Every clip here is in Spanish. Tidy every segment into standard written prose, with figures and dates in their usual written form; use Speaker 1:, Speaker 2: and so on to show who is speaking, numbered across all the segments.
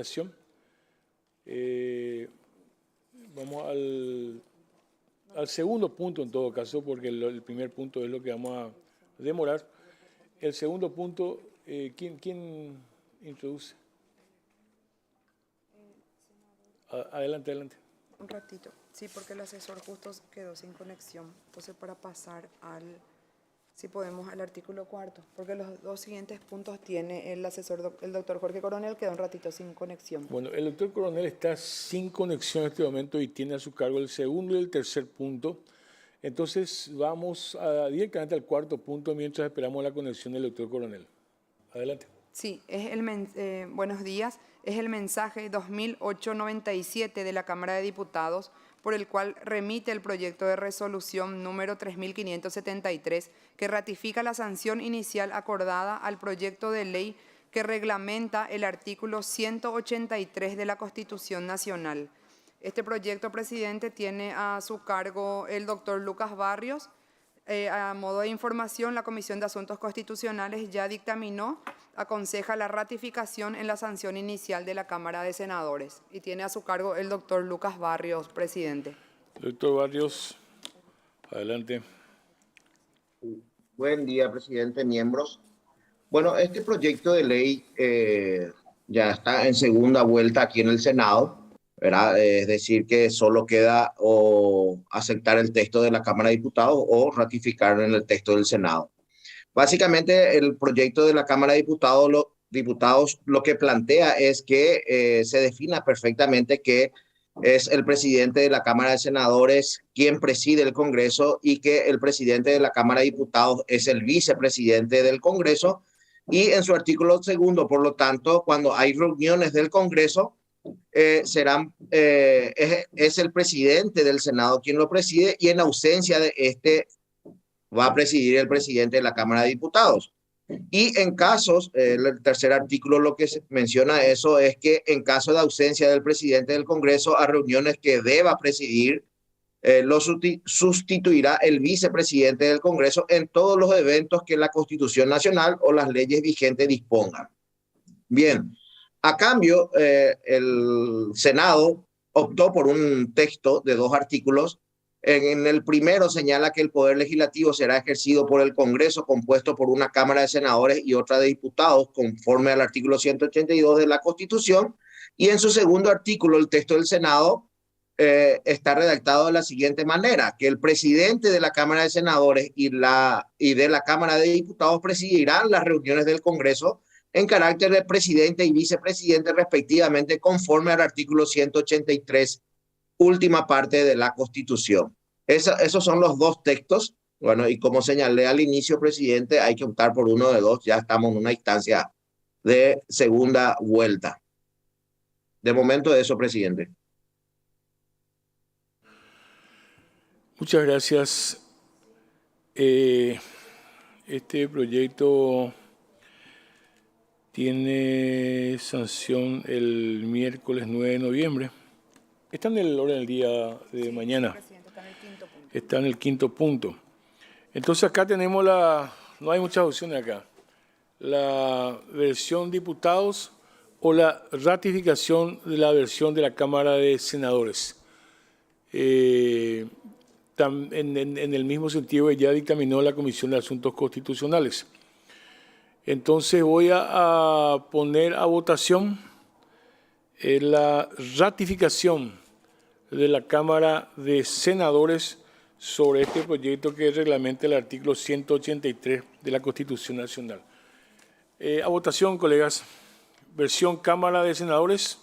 Speaker 1: ratificación. Vamos al segundo punto en todo caso, porque el primer punto es lo que vamos a demorar. El segundo punto, ¿quién introduce? Adelante, adelante.
Speaker 2: Un ratito. Sí, porque el asesor justo quedó sin conexión. Entonces, para pasar si podemos, al artículo 4, porque los dos siguientes puntos tiene el asesor, el doctor Jorge Coronel, quedó un ratito sin conexión.
Speaker 1: Bueno, el doctor Coronel está sin conexión en este momento y tiene a su cargo el segundo y el tercer punto. Entonces, vamos directamente al cuarto punto mientras esperamos la conexión del doctor Coronel. Adelante.
Speaker 2: Sí, buenos días. Es el mensaje 2008-97 de la Cámara de Diputados, por el cual remite el proyecto de resolución número 3573, que ratifica la sanción inicial acordada al proyecto de ley que reglamenta el artículo 183 de la Constitución Nacional. Este proyecto, presidente, tiene a su cargo el doctor Lucas Barrios. A modo de información, la Comisión de Asuntos Constitucionales ya dictaminó, aconseja la ratificación en la sanción inicial de la Cámara de Senadores y tiene a su cargo el doctor Lucas Barrios, presidente.
Speaker 1: Doctor Barrios, adelante.
Speaker 3: Buen día, presidente, miembros. Bueno, este proyecto de ley ya está en segunda vuelta aquí en el Senado, ¿verdad? Es decir, que solo queda o aceptar el texto de la Cámara de Diputados o ratificarlo en el texto del Senado. Básicamente, el proyecto de la Cámara de Diputados lo que plantea es que se defina perfectamente que es el presidente de la Cámara de Senadores quien preside el Congreso y que el presidente de la Cámara de Diputados es el vicepresidente del Congreso. Y en su artículo segundo, por lo tanto, cuando hay reuniones del Congreso, es el presidente del Senado quien lo preside y en ausencia de este va a presidir el presidente de la Cámara de Diputados. Y en casos, el tercer artículo lo que menciona eso es que en caso de ausencia del presidente del Congreso a reuniones que deba presidir, lo sustituirá el vicepresidente del Congreso en todos los eventos que la Constitución Nacional o las leyes vigentes dispongan. Bien, a cambio, el Senado optó por un texto de 2 artículos. En el primero señala que el poder legislativo será ejercido por el Congreso, compuesto por una Cámara de Senadores y otra de Diputados, conforme al artículo 182 de la Constitución. Y en su segundo artículo, el texto del Senado está redactado de la siguiente manera, que el presidente de la Cámara de Senadores y de la Cámara de Diputados presidirán las reuniones del Congreso en carácter de presidente y vicepresidente respectivamente, conforme al artículo 183, última parte de la Constitución. Esos son los 2 textos. Bueno, y como señalé al inicio, presidente, hay que optar por uno de 2. Ya estamos en una instancia de segunda vuelta. De momento eso, presidente.
Speaker 1: Muchas gracias. Este proyecto tiene sanción el miércoles 9 de noviembre. Está en el orden del día de mañana.
Speaker 2: Presidente, está en el quinto punto.
Speaker 1: Está en el quinto punto. Entonces acá tenemos no hay muchas opciones acá. La versión diputados o la ratificación de la versión de la Cámara de Senadores. En el mismo sentido que ya dictaminó la Comisión de Asuntos Constitucionales. Entonces voy a poner a votación la ratificación de la Cámara de Senadores sobre este proyecto que reglamenta el artículo 183 de la Constitución Nacional. A votación, colegas. Versión Cámara de Senadores.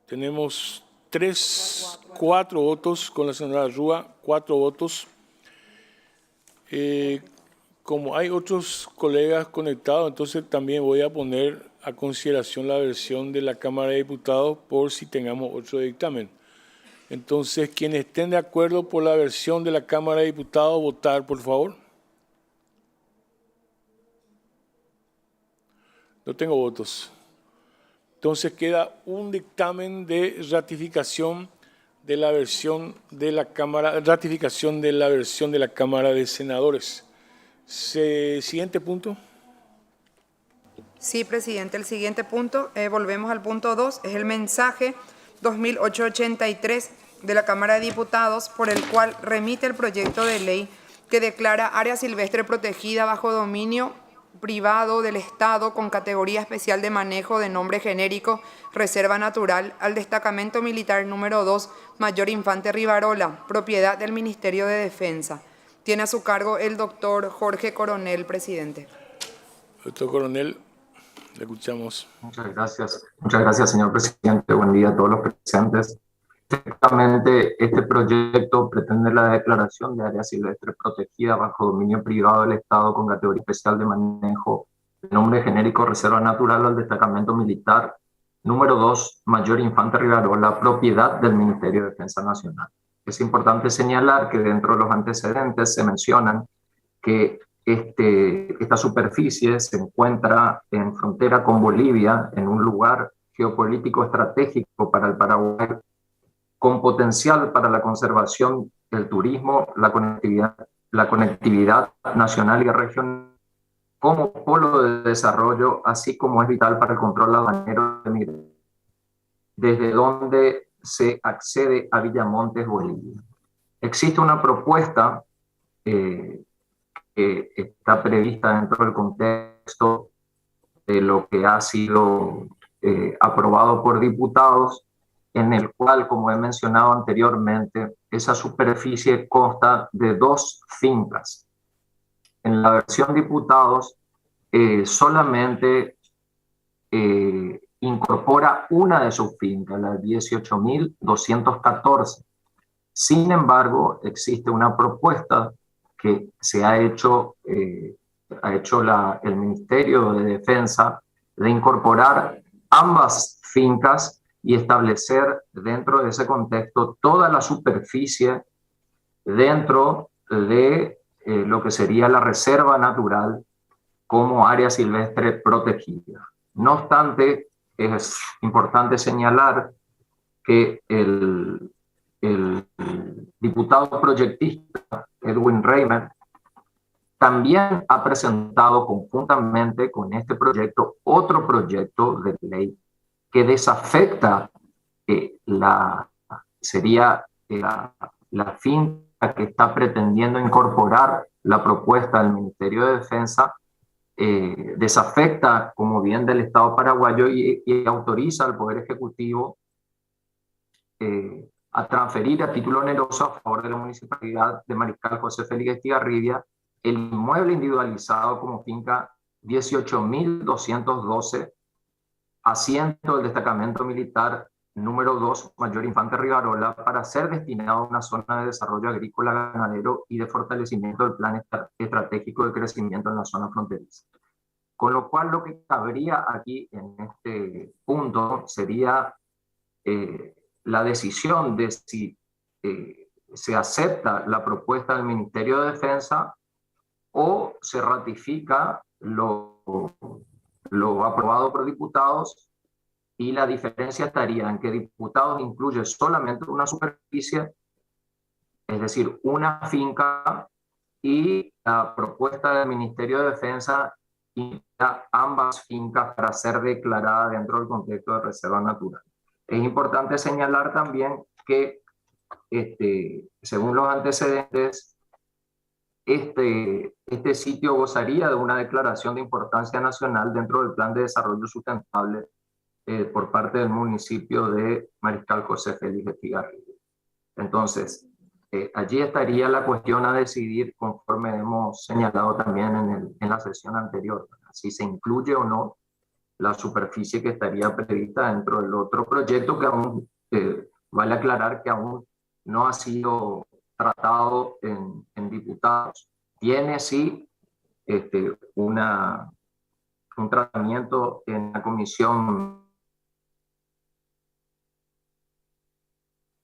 Speaker 1: Tenemos 4 votos con la senadora Rúa, 4 votos. Como hay otros colegas conectados, entonces también voy a poner a consideración la versión de la Cámara de Diputados por si tengamos otro dictamen. Entonces, quienes estén de acuerdo por la versión de la Cámara de Diputados, votar, por favor. No tengo votos. Entonces queda un dictamen de ratificación de la versión de la Cámara, ratificación de la versión de la Cámara de Senadores. Siguiente punto.
Speaker 2: Sí, presidente. El siguiente punto, volvemos al punto 2, es el mensaje 2883 de la Cámara de Diputados, por el cual remite el proyecto de ley que declara área silvestre protegida bajo dominio privado del Estado con categoría especial de manejo de nombre genérico Reserva Natural al Destacamento Militar número 2 Mayor Infante Rivarola, propiedad del Ministerio de Defensa. Tiene a su cargo el doctor Jorge Coronel, presidente.
Speaker 1: Doctor Coronel, le escuchamos.
Speaker 4: Muchas gracias, señor presidente. Buen día a todos los presentes. Efectivamente, este proyecto pretende la declaración de área silvestre protegida bajo dominio privado del Estado con categoría especial de manejo de nombre genérico Reserva Natural al Destacamento Militar número 2 Mayor Infante Rivarola, propiedad del Ministerio de Defensa Nacional. Es importante señalar que dentro de los antecedentes se mencionan que esta superficie se encuentra en frontera con Bolivia, en un lugar geopolítico estratégico para el Paraguay, con potencial para la conservación del turismo, la conectividad nacional y regional, como polo de desarrollo, así como es vital para el control aduanero de migración, desde donde se accede a Villamontes, Bolivia. Existe una propuesta que está prevista dentro del contexto de lo que ha sido aprobado por diputados, en el cual, como he mencionado anteriormente, esa superficie consta de 2 fincas. En la versión diputados solamente incorpora una de sus fincas, la 18.214. Sin embargo, existe una propuesta que se ha hecho el Ministerio de Defensa de incorporar ambas fincas y establecer dentro de ese contexto toda la superficie dentro de lo que sería la reserva natural como área silvestre protegida. No obstante, es importante señalar que el diputado proyectista Edwin Reimer también ha presentado conjuntamente con este proyecto otro proyecto de ley que desafecta la finca que está pretendiendo incorporar la propuesta del Ministerio de Defensa, desafecta como bien del Estado paraguayo y autoriza al Poder Ejecutivo a transferir a título oneroso a favor de la Municipalidad de Mariscal José Félix Estigarribia el inmueble individualizado como finca 18.212, asiento del Destacamento Militar número 2 Mayor Infante Rivarola, para ser destinado a una zona de desarrollo agrícola, ganadero y de fortalecimiento del plan estratégico de crecimiento en la zona fronteriza. Con lo cual, lo que cabría aquí en este punto sería la decisión de si se acepta la propuesta del Ministerio de Defensa o se ratifica lo aprobado por diputados, y la diferencia estaría en que diputados incluye solamente una superficie, es decir, una finca, y la propuesta del Ministerio de Defensa incluye ambas fincas para ser declaradas dentro del contexto de reserva natural. Es importante señalar también que, según los antecedentes, este sitio gozaría de una declaración de importancia nacional dentro del Plan de Desarrollo Sustentable por parte del municipio de Mariscal José Félix Estigarribia. Entonces, allí estaría la cuestión a decidir, conforme hemos señalado también en la sesión anterior, si se incluye o no la superficie que estaría prevista dentro del otro proyecto, que aún vale aclarar que aún no ha sido tratado en diputados. Tiene sí un tratamiento en la comisión.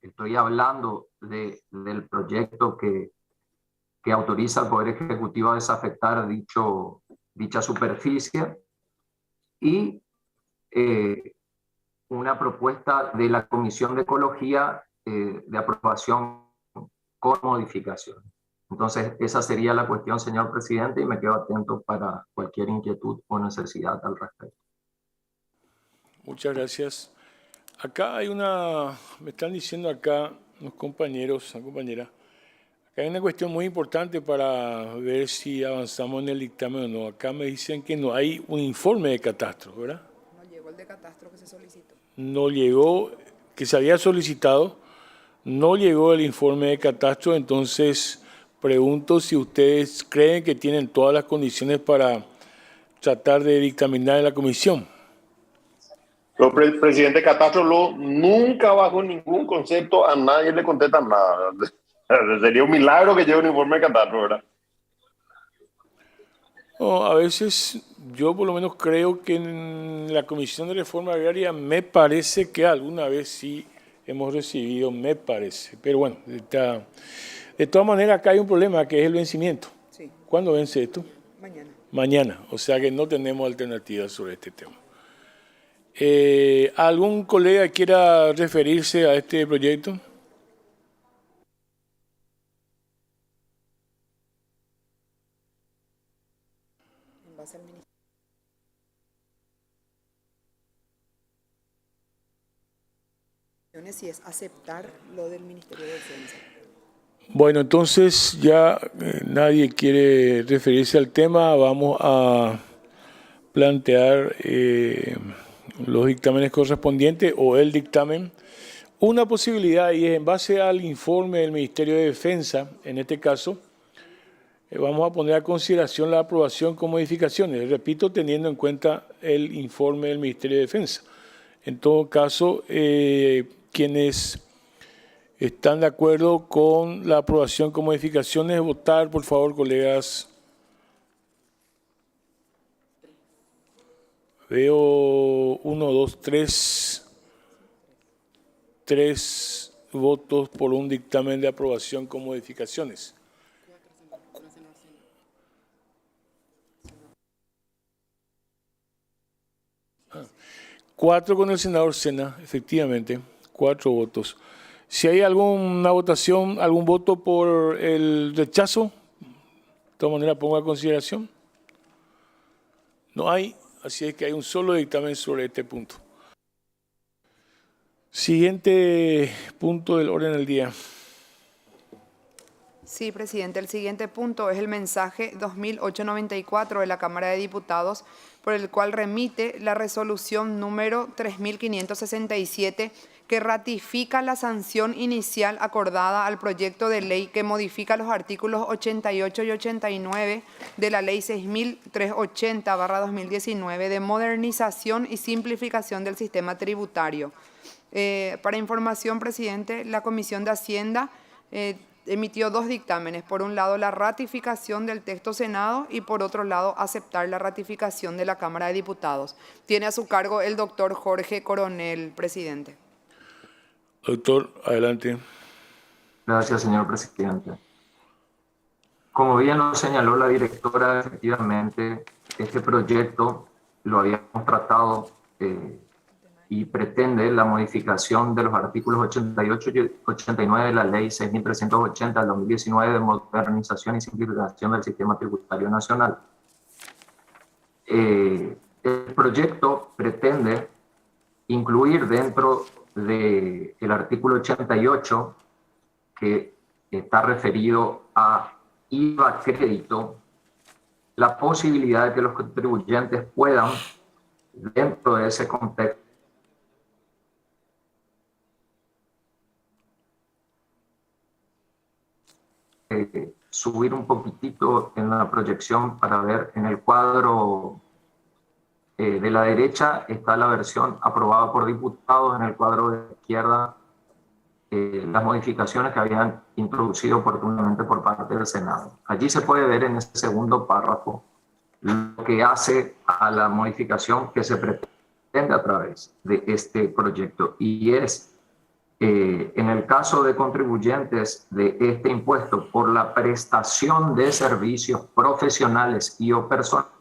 Speaker 4: Estoy hablando del proyecto que autoriza al Poder Ejecutivo a desafectar dicha superficie, y una propuesta de la Comisión de Ecología de aprobación con modificación. Entonces, esa sería la cuestión, señor presidente, y me quedo atento para cualquier inquietud o necesidad al respecto.
Speaker 1: Muchas gracias. Acá hay me están diciendo acá unos compañeros, una compañera, acá hay una cuestión muy importante para ver si avanzamos en el dictamen o no. Acá me dicen que no hay un informe de catastro, ¿verdad?
Speaker 2: No llegó el de catastro que se solicitó.
Speaker 1: No llegó, que se había solicitado, no llegó el informe de catastro, entonces pregunto si ustedes creen que tienen todas las condiciones para tratar de dictaminar en la comisión.
Speaker 5: El presidente Catastro nunca bajo ningún concepto a nadie le contesta nada. Sería un milagro que lleve un informe de Catastro, ¿verdad?
Speaker 1: No, a veces yo por lo menos creo que en la Comisión de Reforma Agraria me parece que alguna vez sí hemos recibido, me parece. Pero bueno, de todas maneras acá hay un problema que es el vencimiento.
Speaker 2: Sí.
Speaker 1: ¿Cuándo vence esto?
Speaker 2: Mañana.
Speaker 1: Mañana, o sea que no tenemos alternativas sobre este tema. ¿Algún colega quiera referirse a este proyecto?
Speaker 2: En base al ministerio. Si es aceptar lo del Ministerio de Defensa.
Speaker 1: Bueno, entonces ya nadie quiere referirse al tema. Vamos a plantear los dictámenes correspondientes o el dictamen. Una posibilidad, y es en base al informe del Ministerio de Defensa, en este caso, vamos a poner a consideración la aprobación con modificaciones. Repito, teniendo en cuenta el informe del Ministerio de Defensa. En todo caso, quienes están de acuerdo con la aprobación con modificaciones, votar, por favor, colegas. Veo 1, 2, 3. 3 votos por un dictamen de aprobación con modificaciones. Cuatro con el senador Sena, efectivamente, 4 votos. Si hay alguna votación, algún voto por el rechazo, de todas maneras pongo a consideración. No hay, así es que hay un solo dictamen sobre este punto. Siguiente punto del orden del día.
Speaker 2: Sí, presidente. El siguiente punto es el mensaje 2894 de la Cámara de Diputados, por el cual remite la resolución número 3567, que ratifica la sanción inicial acordada al proyecto de ley que modifica los artículos 88 y 89 de la Ley 6.380/2019 de modernización y simplificación del sistema tributario. Para información, presidente, la Comisión de Hacienda emitió 2 dictámenes. Por un lado, la ratificación del texto Senado y por otro lado, aceptar la ratificación de la Cámara de Diputados. Tiene a su cargo el doctor Jorge Coronel, presidente.
Speaker 1: Doctor, adelante.
Speaker 4: Gracias, señor presidente. Como bien lo señaló la directora, efectivamente, este proyecto lo habíamos tratado y pretende la modificación de los artículos 88 y 89 de la Ley 6.380 del 2019 de modernización y simplificación del sistema tributario nacional. El proyecto pretende incluir dentro del artículo 88, que está referido a IVA crédito, la posibilidad de que los contribuyentes puedan, dentro de ese contexto, subir un poquitito en la proyección para ver en el cuadro de la derecha está la versión aprobada por diputados, en el cuadro de la izquierda las modificaciones que habían introducido oportunamente por parte del Senado. Allí se puede ver en ese segundo párrafo lo que hace a la modificación que se pretende a través de este proyecto, y es en el caso de contribuyentes de este impuesto por la prestación de servicios profesionales y o personales,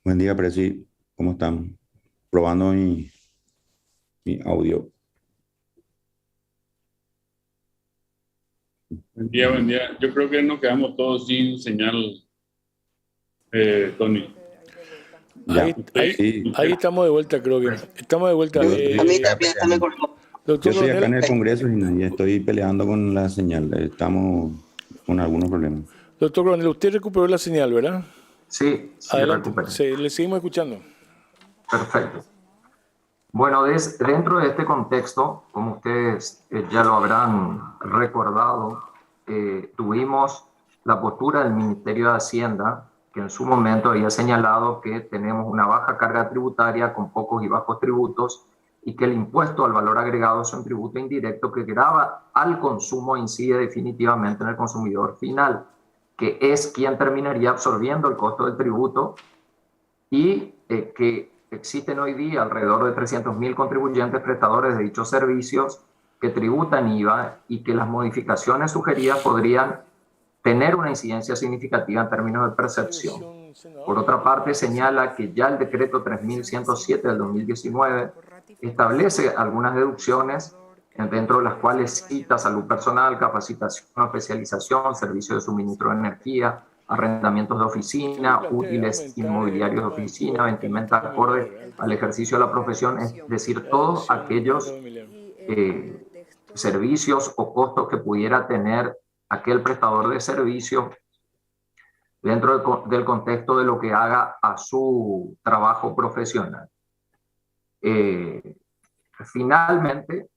Speaker 6: Buen día, Presi. ¿Cómo están? Probando mi audio.
Speaker 7: Buen día, buen día. Yo creo que nos quedamos todos sin señal, Tony.
Speaker 6: Ya.
Speaker 1: Ahí estamos de vuelta, creo que. Estamos de vuelta.
Speaker 6: Yo
Speaker 1: Doctor
Speaker 6: estoy acá en
Speaker 1: Coronel,
Speaker 6: el Congreso y estoy peleando con la señal. Estamos con algunos problemas.
Speaker 1: doctor Coronel, usted recuperó la señal, ¿verdad?
Speaker 4: Sí, sí,
Speaker 1: Adelante,
Speaker 4: recuperé.
Speaker 1: le seguimos escuchando.
Speaker 4: Perfecto. Bueno, dentro de este contexto, como ustedes ya lo habrán recordado, tuvimos la postura del Ministerio de Hacienda, que en su momento había señalado que tenemos una baja carga tributaria con pocos y bajos tributos y que el impuesto al valor agregado es un tributo indirecto que grava al consumo e incide definitivamente en el consumidor final, que es quien terminaría absorbiendo el costo del tributo y que existen hoy día alrededor de 300.000 contribuyentes prestadores de dichos servicios que tributan IVA y que las modificaciones sugeridas podrían tener una incidencia significativa en términos de percepción. Por otra parte, señala que ya el decreto 3107 del 2019 establece algunas deducciones dentro de las cuales cita salud personal, capacitación, especialización, servicios de suministro de energía, arrendamientos de oficina, útiles inmobiliarios de oficina, vestimenta acorde al ejercicio de la profesión, es decir, todos aquellos servicios o costos que pudiera tener aquel prestador de servicio dentro del contexto de lo que haga a su trabajo profesional. Finalmente,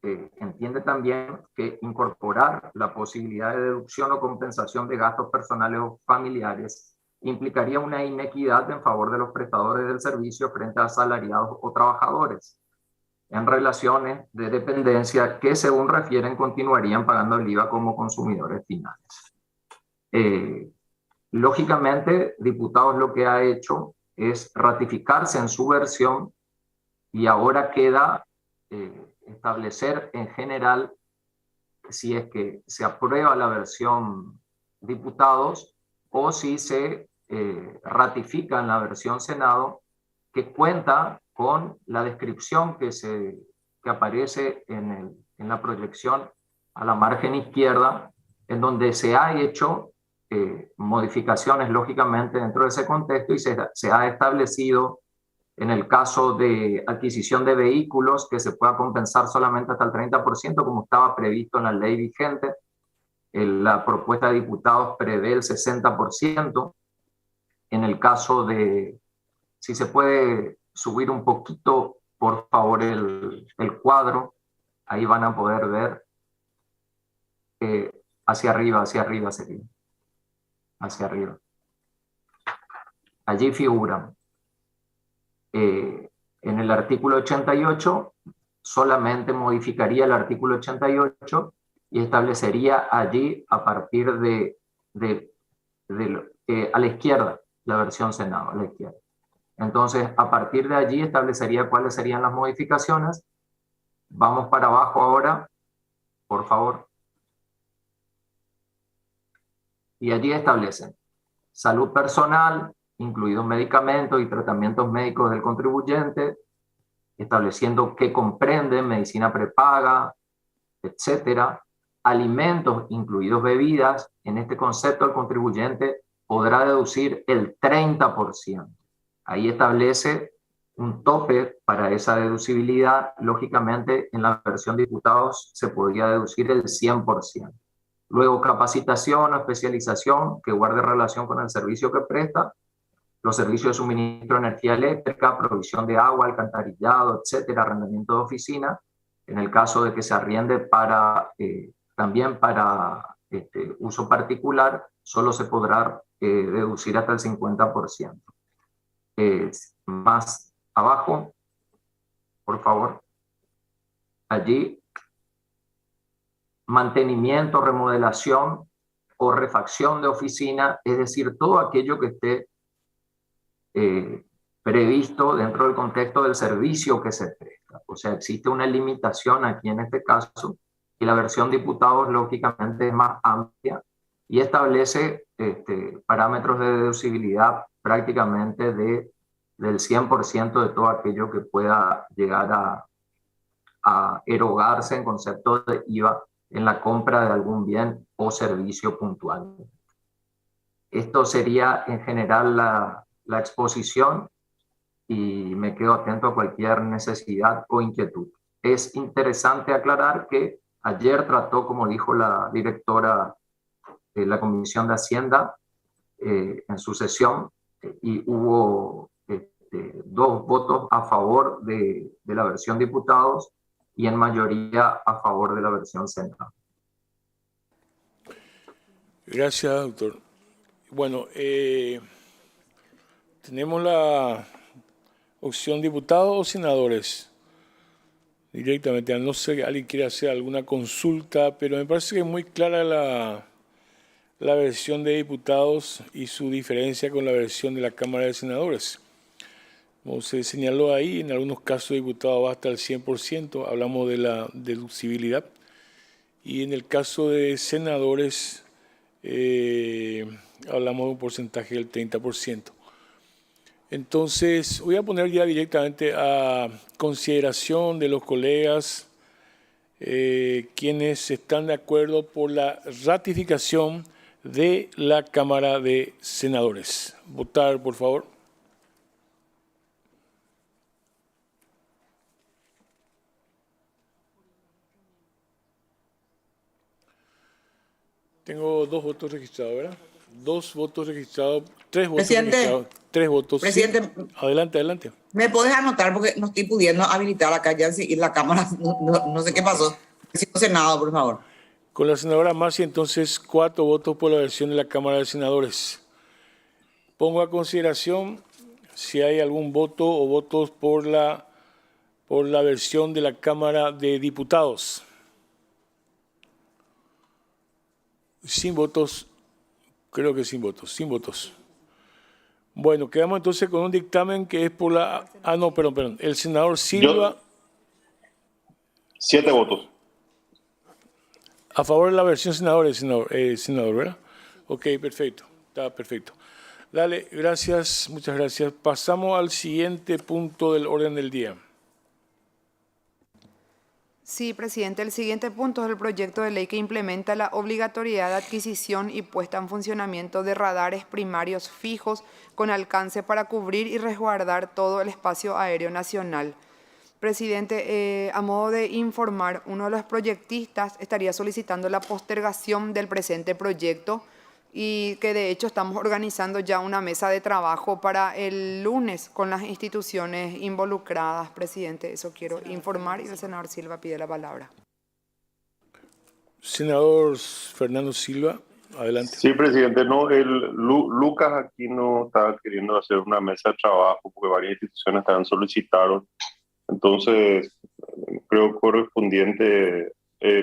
Speaker 4: entiende también que incorporar la posibilidad de deducción o compensación de gastos personales o familiares implicaría una inequidad en favor de los prestadores del servicio frente a asalariados o trabajadores en relaciones de dependencia que, según refieren, continuarían pagando el IVA como consumidores finales. Lógicamente, Diputados lo que ha hecho es ratificarse en su versión y ahora queda establecer en general, si es que se aprueba la versión Diputados o si se ratifica en la versión Senado, que cuenta con la descripción que aparece en la proyección a la margen izquierda, en donde se ha hecho modificaciones lógicamente dentro de ese contexto y se ha establecido en el caso de adquisición de vehículos que se pueda compensar solamente hasta el 30% como estaba previsto en la ley vigente. La propuesta de diputados prevé el 60%. En el caso de, si se puede subir un poquito, por favor, el cuadro, ahí van a poder ver hacia arriba sería. Hacia arriba. Allí figuran. En el artículo 88 solamente modificaría el artículo 88 y establecería allí a partir a la izquierda, la versión Senado, a la izquierda. Entonces, a partir de allí establecería cuáles serían las modificaciones. Vamos para abajo ahora, por favor. Y allí establecen salud personal, incluidos medicamentos y tratamientos médicos del contribuyente, estableciendo qué comprende medicina prepaga, etcétera. Alimentos, incluidos bebidas. En este concepto, el contribuyente podrá deducir el 30%. Ahí establece un tope para esa deducibilidad. Lógicamente, en la versión de diputados se podría deducir el 100%. Luego, capacitación o especialización que guarde relación con el servicio que presta, los servicios de suministro de energía eléctrica, provisión de agua, alcantarillado, etcétera, arrendamiento de oficina. En el caso de que se arriende también para uso particular, solo se podrá deducir hasta el 50%. Más abajo, por favor. allí mantenimiento, remodelación o refacción de oficina, es decir, todo aquello que esté previsto dentro del contexto del servicio que se presta. O sea, existe una limitación aquí en este caso, y la versión diputados lógicamente es más amplia y establece parámetros de deducibilidad prácticamente del 100% de todo aquello que pueda llegar a erogarse en concepto de IVA en la compra de algún bien o servicio puntual. Esto sería en general la exposición y me quedo atento a cualquier necesidad o inquietud. Es interesante aclarar que ayer trató, como dijo la directora de la Comisión de Hacienda en su sesión, y hubo 2 votos a favor de la versión diputados y en mayoría a favor de la versión Senado.
Speaker 1: Gracias, doctor. Bueno, tenemos la opción diputados o senadores directamente. No sé si alguien quiere hacer alguna consulta, pero me parece que es muy clara la versión de diputados y su diferencia con la versión de la Cámara de Senadores. Como se señaló ahí, en algunos casos diputados va hasta el 100%, hablamos de la deducibilidad, y en el caso de senadores hablamos de un porcentaje del 30%. Entonces, voy a poner ya directamente a consideración de los colegas quienes están de acuerdo por la ratificación de la Cámara de Senadores. Votar, por favor. Tengo 2 votos registrados, ¿verdad? 2 votos registrados, 3 votos registrados. 3 votos.
Speaker 8: Presidente,
Speaker 1: sí. Adelante.
Speaker 8: ¿Me podés anotar? Porque no estoy pudiendo habilitar acá ya en la cámara. No sé qué pasó. Presidente Senado, por favor.
Speaker 1: Con la senadora Marcia, entonces 4 votos por la versión de la Cámara de Senadores. Pongo a consideración si hay algún voto o votos por la versión de la Cámara de Diputados. Sin votos, creo que sin votos. Bueno, quedamos entonces con un dictamen que es por la... no, perdón. El senador Silva...
Speaker 5: 7 votos.
Speaker 1: A favor de la versión senador, ¿verdad? Ok, perfecto. Está perfecto. Dale, gracias, muchas gracias. Pasamos al siguiente punto del orden del día.
Speaker 2: Sí, presidente. El siguiente punto es el proyecto de ley que implementa la obligatoriedad de adquisición y puesta en funcionamiento de radares primarios fijos con alcance para cubrir y resguardar todo el espacio aéreo nacional. Presidente, a modo de informar, uno de los proyectistas estaría solicitando la postergación del presente proyecto y que de hecho estamos organizando ya una mesa de trabajo para el lunes con las instituciones involucradas. Presidente, eso quiero informar y el senador Silva pide la palabra.
Speaker 1: Senador Fernando Silva, adelante.
Speaker 5: Sí, presidente. No, Lucas aquí no está queriendo hacer una mesa de trabajo porque varias instituciones también solicitaron. Entonces, creo correspondiente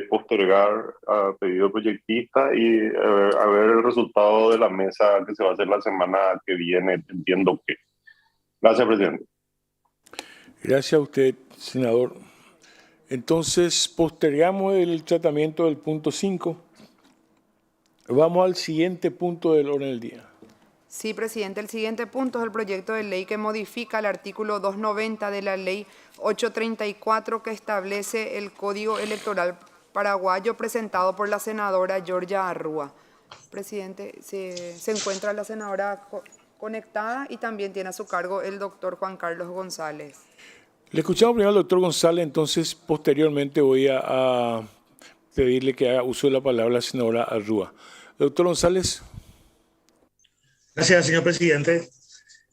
Speaker 5: postergar a pedido proyectista y a ver el resultado de la mesa que se va a hacer la semana que viene. Entiendo que. Gracias, presidente.
Speaker 1: Gracias a usted, senador. Entonces, postergamos el tratamiento del punto 5. Vamos al siguiente punto del orden del día.
Speaker 2: Sí, presidente. El siguiente punto es el proyecto de ley que modifica el artículo 290 de la ley 834 que establece el Código Electoral paraguayo presentado por la senadora Georgia Arrua. Presidente, se encuentra la senadora conectada y también tiene a su cargo el doctor Juan Carlos González.
Speaker 1: Le escuchamos primero al doctor González, entonces posteriormente voy a pedirle que haga uso de la palabra la senadora Arrua. Doctor González.
Speaker 9: Gracias, señor presidente.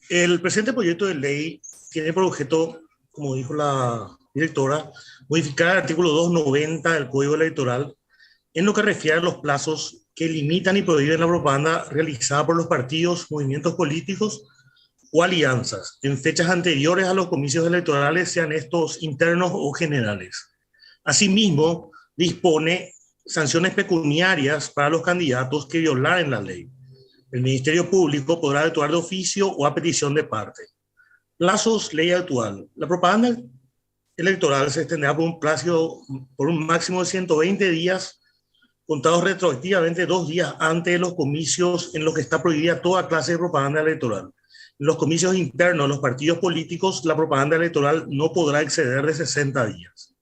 Speaker 9: El presente proyecto de ley tiene por objeto, como dijo la directora, modificar el artículo 290 del Código Electoral en lo que refiere a los plazos que limitan y prohíben la propaganda realizada por los partidos, movimientos políticos o alianzas en fechas anteriores a los comicios electorales, sean estos internos o generales, Asimismo, dispone sanciones pecuniarias para los candidatos que violaren la ley. El Ministerio Público podrá actuar de oficio o a petición de parte. Plazos, ley actual. La propaganda electoral se extenderá por un máximo de 120 días, contados retroactivamente 2 días antes de los comicios en los que está prohibida toda clase de propaganda electoral. En los comicios internos de los partidos políticos, la propaganda electoral no podrá exceder de 60 días.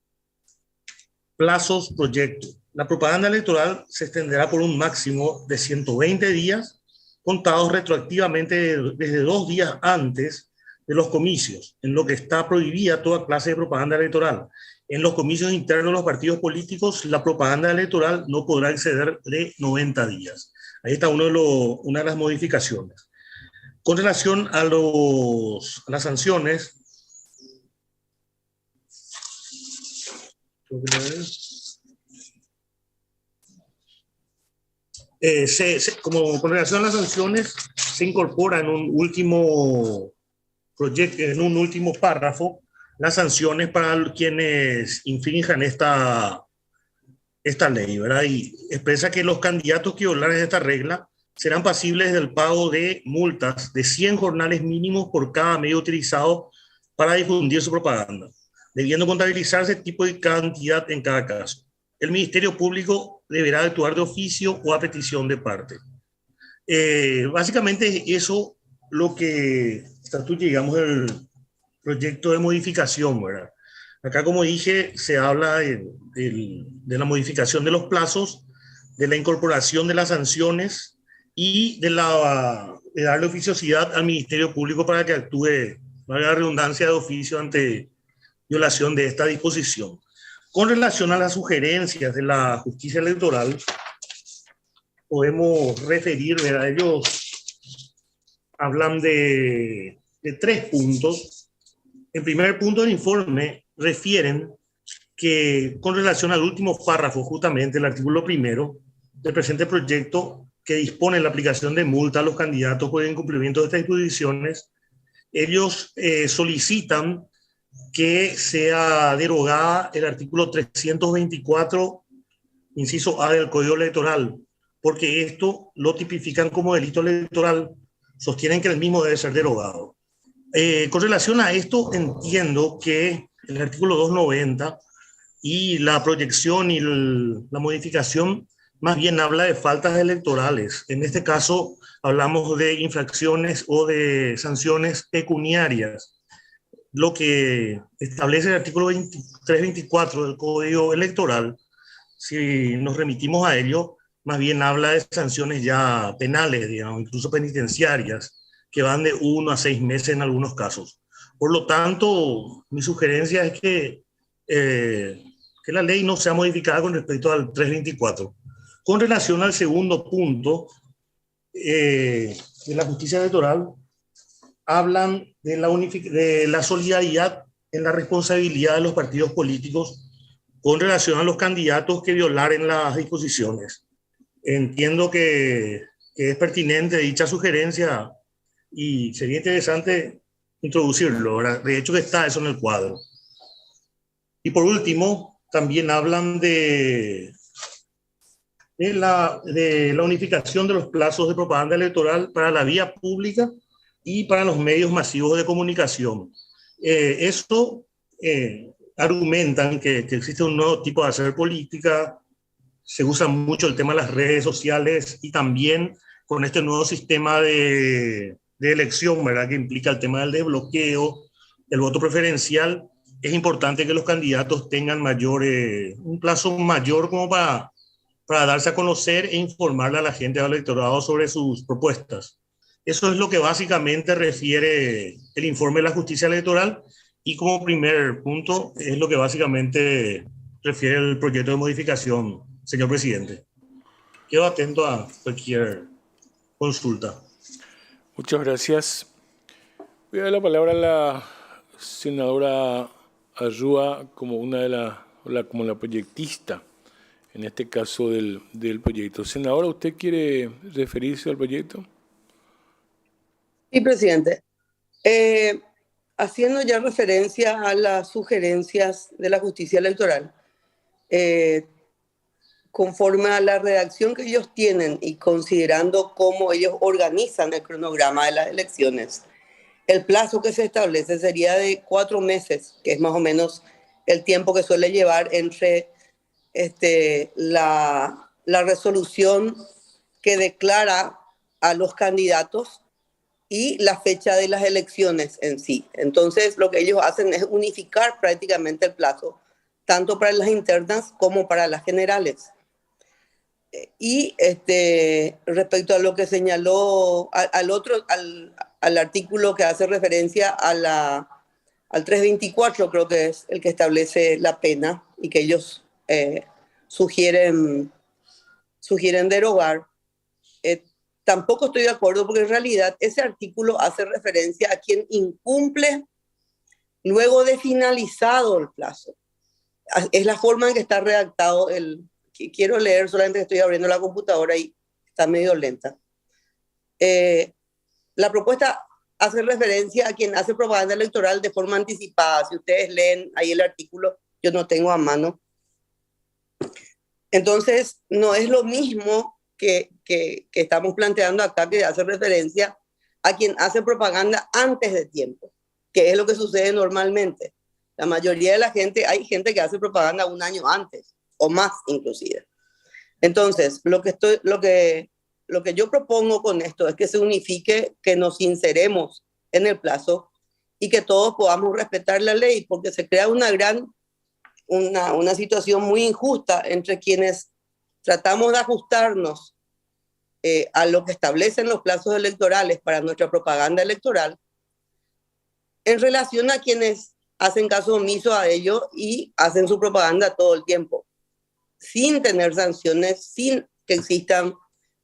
Speaker 9: Plazos, proyecto. La propaganda electoral se extenderá por un máximo de 120 días, contados retroactivamente desde 2 días antes de los comicios, en lo que está prohibida toda clase de propaganda electoral. En los comicios internos de los partidos políticos, la propaganda electoral no podrá exceder de 90 días. Ahí está una de las modificaciones. Con relación a las sanciones, con relación a las sanciones, se incorpora en un último proyecto, en un último párrafo, las sanciones para quienes infrinjan esta ley, ¿verdad? Y expresa que los candidatos que violaren esta regla serán pasibles del pago de multas de 100 jornales mínimos por cada medio utilizado para difundir su propaganda, debiendo contabilizarse el tipo de cantidad en cada caso. El Ministerio Público deberá actuar de oficio o a petición de parte. Básicamente eso lo que estatuye, digamos, el proyecto de modificación, ¿verdad? Acá, como dije, se habla de la modificación de los plazos, de la incorporación de las sanciones y de darle oficiosidad al Ministerio Público para que actúe, valga la redundancia, de oficio ante violación de esta disposición. Con relación a las sugerencias de la justicia electoral, podemos referir, ¿verdad? Ellos hablan de 3 puntos. En primer punto del informe refieren que con relación al último párrafo, justamente el artículo 1 del presente proyecto, que dispone la aplicación de multa a los candidatos por el incumplimiento de estas disposiciones, ellos solicitan que sea derogada el artículo 324, inciso A del Código Electoral, porque esto lo tipifican como delito electoral, sostienen que el mismo debe ser derogado. Con relación a esto, entiendo que el artículo 290 y la proyección y la modificación más bien habla de faltas electorales. En este caso, hablamos de infracciones o de sanciones pecuniarias. Lo que establece el artículo 324 del Código Electoral, si nos remitimos a ello, más bien habla de sanciones ya penales, digamos, incluso penitenciarias, que van de 1 a 6 meses en algunos casos. Por lo tanto, mi sugerencia es que la ley no sea modificada con respecto al 324. Con relación al segundo punto de la justicia electoral, hablan de la solidaridad en la responsabilidad de los partidos políticos con relación a los candidatos que violaren las disposiciones. Entiendo que es pertinente dicha sugerencia y sería interesante introducirlo, ¿verdad? De hecho que está eso en el cuadro. Y por último, también hablan de la unificación de los plazos de propaganda electoral para la vía pública y para los medios masivos de comunicación. Argumentan que existe un nuevo tipo de hacer política, se usa mucho el tema de las redes sociales y también con este nuevo sistema de elección, ¿verdad? Que implica el tema del desbloqueo, el voto preferencial. Es importante que los candidatos tengan un plazo mayor como para darse a conocer e informarle a la gente del electorado sobre sus propuestas. Eso es lo que básicamente refiere el informe de la justicia electoral y como primer punto es lo que básicamente refiere el proyecto de modificación, señor presidente. Quedo atento a cualquier consulta.
Speaker 1: Muchas gracias. Voy a dar la palabra a la senadora Arrua como como la proyectista, en este caso del proyecto. Senadora, ¿usted quiere referirse al proyecto?
Speaker 10: Sí, presidente. Haciendo ya referencia a las sugerencias de la justicia electoral, conforme a la redacción que ellos tienen y considerando cómo ellos organizan el cronograma de las elecciones, el plazo que se establece sería de 4 meses, que es más o menos el tiempo que suele llevar entre la resolución que declara a los candidatos y la fecha de las elecciones en sí. Entonces, lo que ellos hacen es unificar prácticamente el plazo, tanto para las internas como para las generales. Y respecto a lo que señaló al artículo que hace referencia al 324, creo que es el que establece la pena y que ellos sugieren derogar, tampoco estoy de acuerdo, porque en realidad ese artículo hace referencia a quien incumple luego de finalizado el plazo. Es la forma en que está redactado quiero leer, solamente estoy abriendo la computadora y está medio lenta. La propuesta hace referencia a quien hace propaganda electoral de forma anticipada. Si ustedes leen ahí el artículo, yo no tengo a mano. Entonces, no es lo mismo que estamos planteando acá, que hace referencia a quien hace propaganda antes de tiempo, que es lo que sucede normalmente. La mayoría de la gente, hay gente que hace propaganda 1 año antes, o más inclusive. Entonces, lo que yo propongo con esto es que se unifique, que nos sinceremos en el plazo y que todos podamos respetar la ley, porque se crea una situación muy injusta entre quienes tratamos de ajustarnos a lo que establecen los plazos electorales para nuestra propaganda electoral, en relación a quienes hacen caso omiso a ello y hacen su propaganda todo el tiempo, sin tener sanciones, sin que existan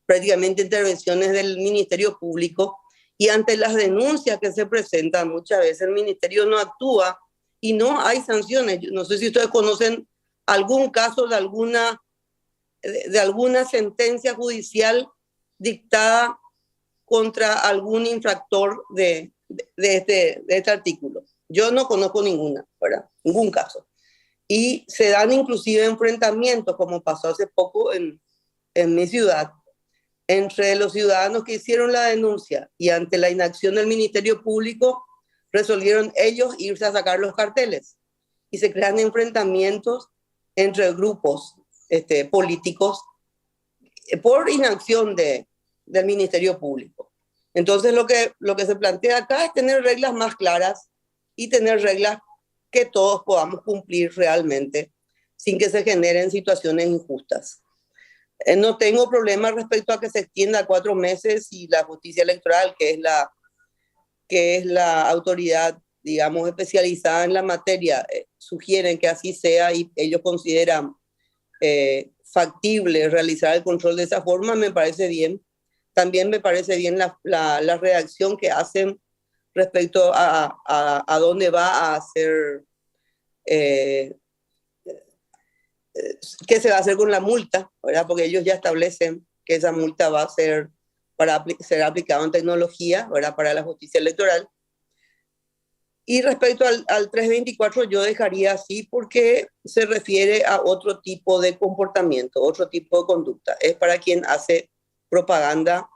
Speaker 10: prácticamente intervenciones del Ministerio Público, y ante las denuncias que se presentan, muchas veces el Ministerio no actúa y no hay sanciones. Yo no sé si ustedes conocen algún caso de alguna sentencia judicial dictada contra algún infractor de este artículo. Yo no conozco ninguna, ¿verdad? Ningún caso. Y se dan inclusive enfrentamientos, como pasó hace poco en mi ciudad, entre los ciudadanos que hicieron la denuncia y ante la inacción del Ministerio Público, resolvieron ellos irse a sacar los carteles. Y se crean enfrentamientos entre grupos políticos por inacción del Ministerio Público. Entonces lo que se plantea acá es tener reglas más claras y tener reglas que todos podamos cumplir realmente sin que se generen situaciones injustas. No tengo problema respecto a que se extienda a 4 meses y la justicia electoral, que es la autoridad, digamos, especializada en la materia, sugieren que así sea y ellos consideran factible realizar el control de esa forma, me parece bien. También me parece bien la redacción que hacen respecto a dónde va a hacer, qué se va a hacer con la multa, ¿verdad? Porque ellos ya establecen que esa multa va a ser ser aplicada en tecnología, ¿verdad? Para la justicia electoral. Y respecto al 324 yo dejaría así porque se refiere a otro tipo de comportamiento, otro tipo de conducta. Es para quien hace propaganda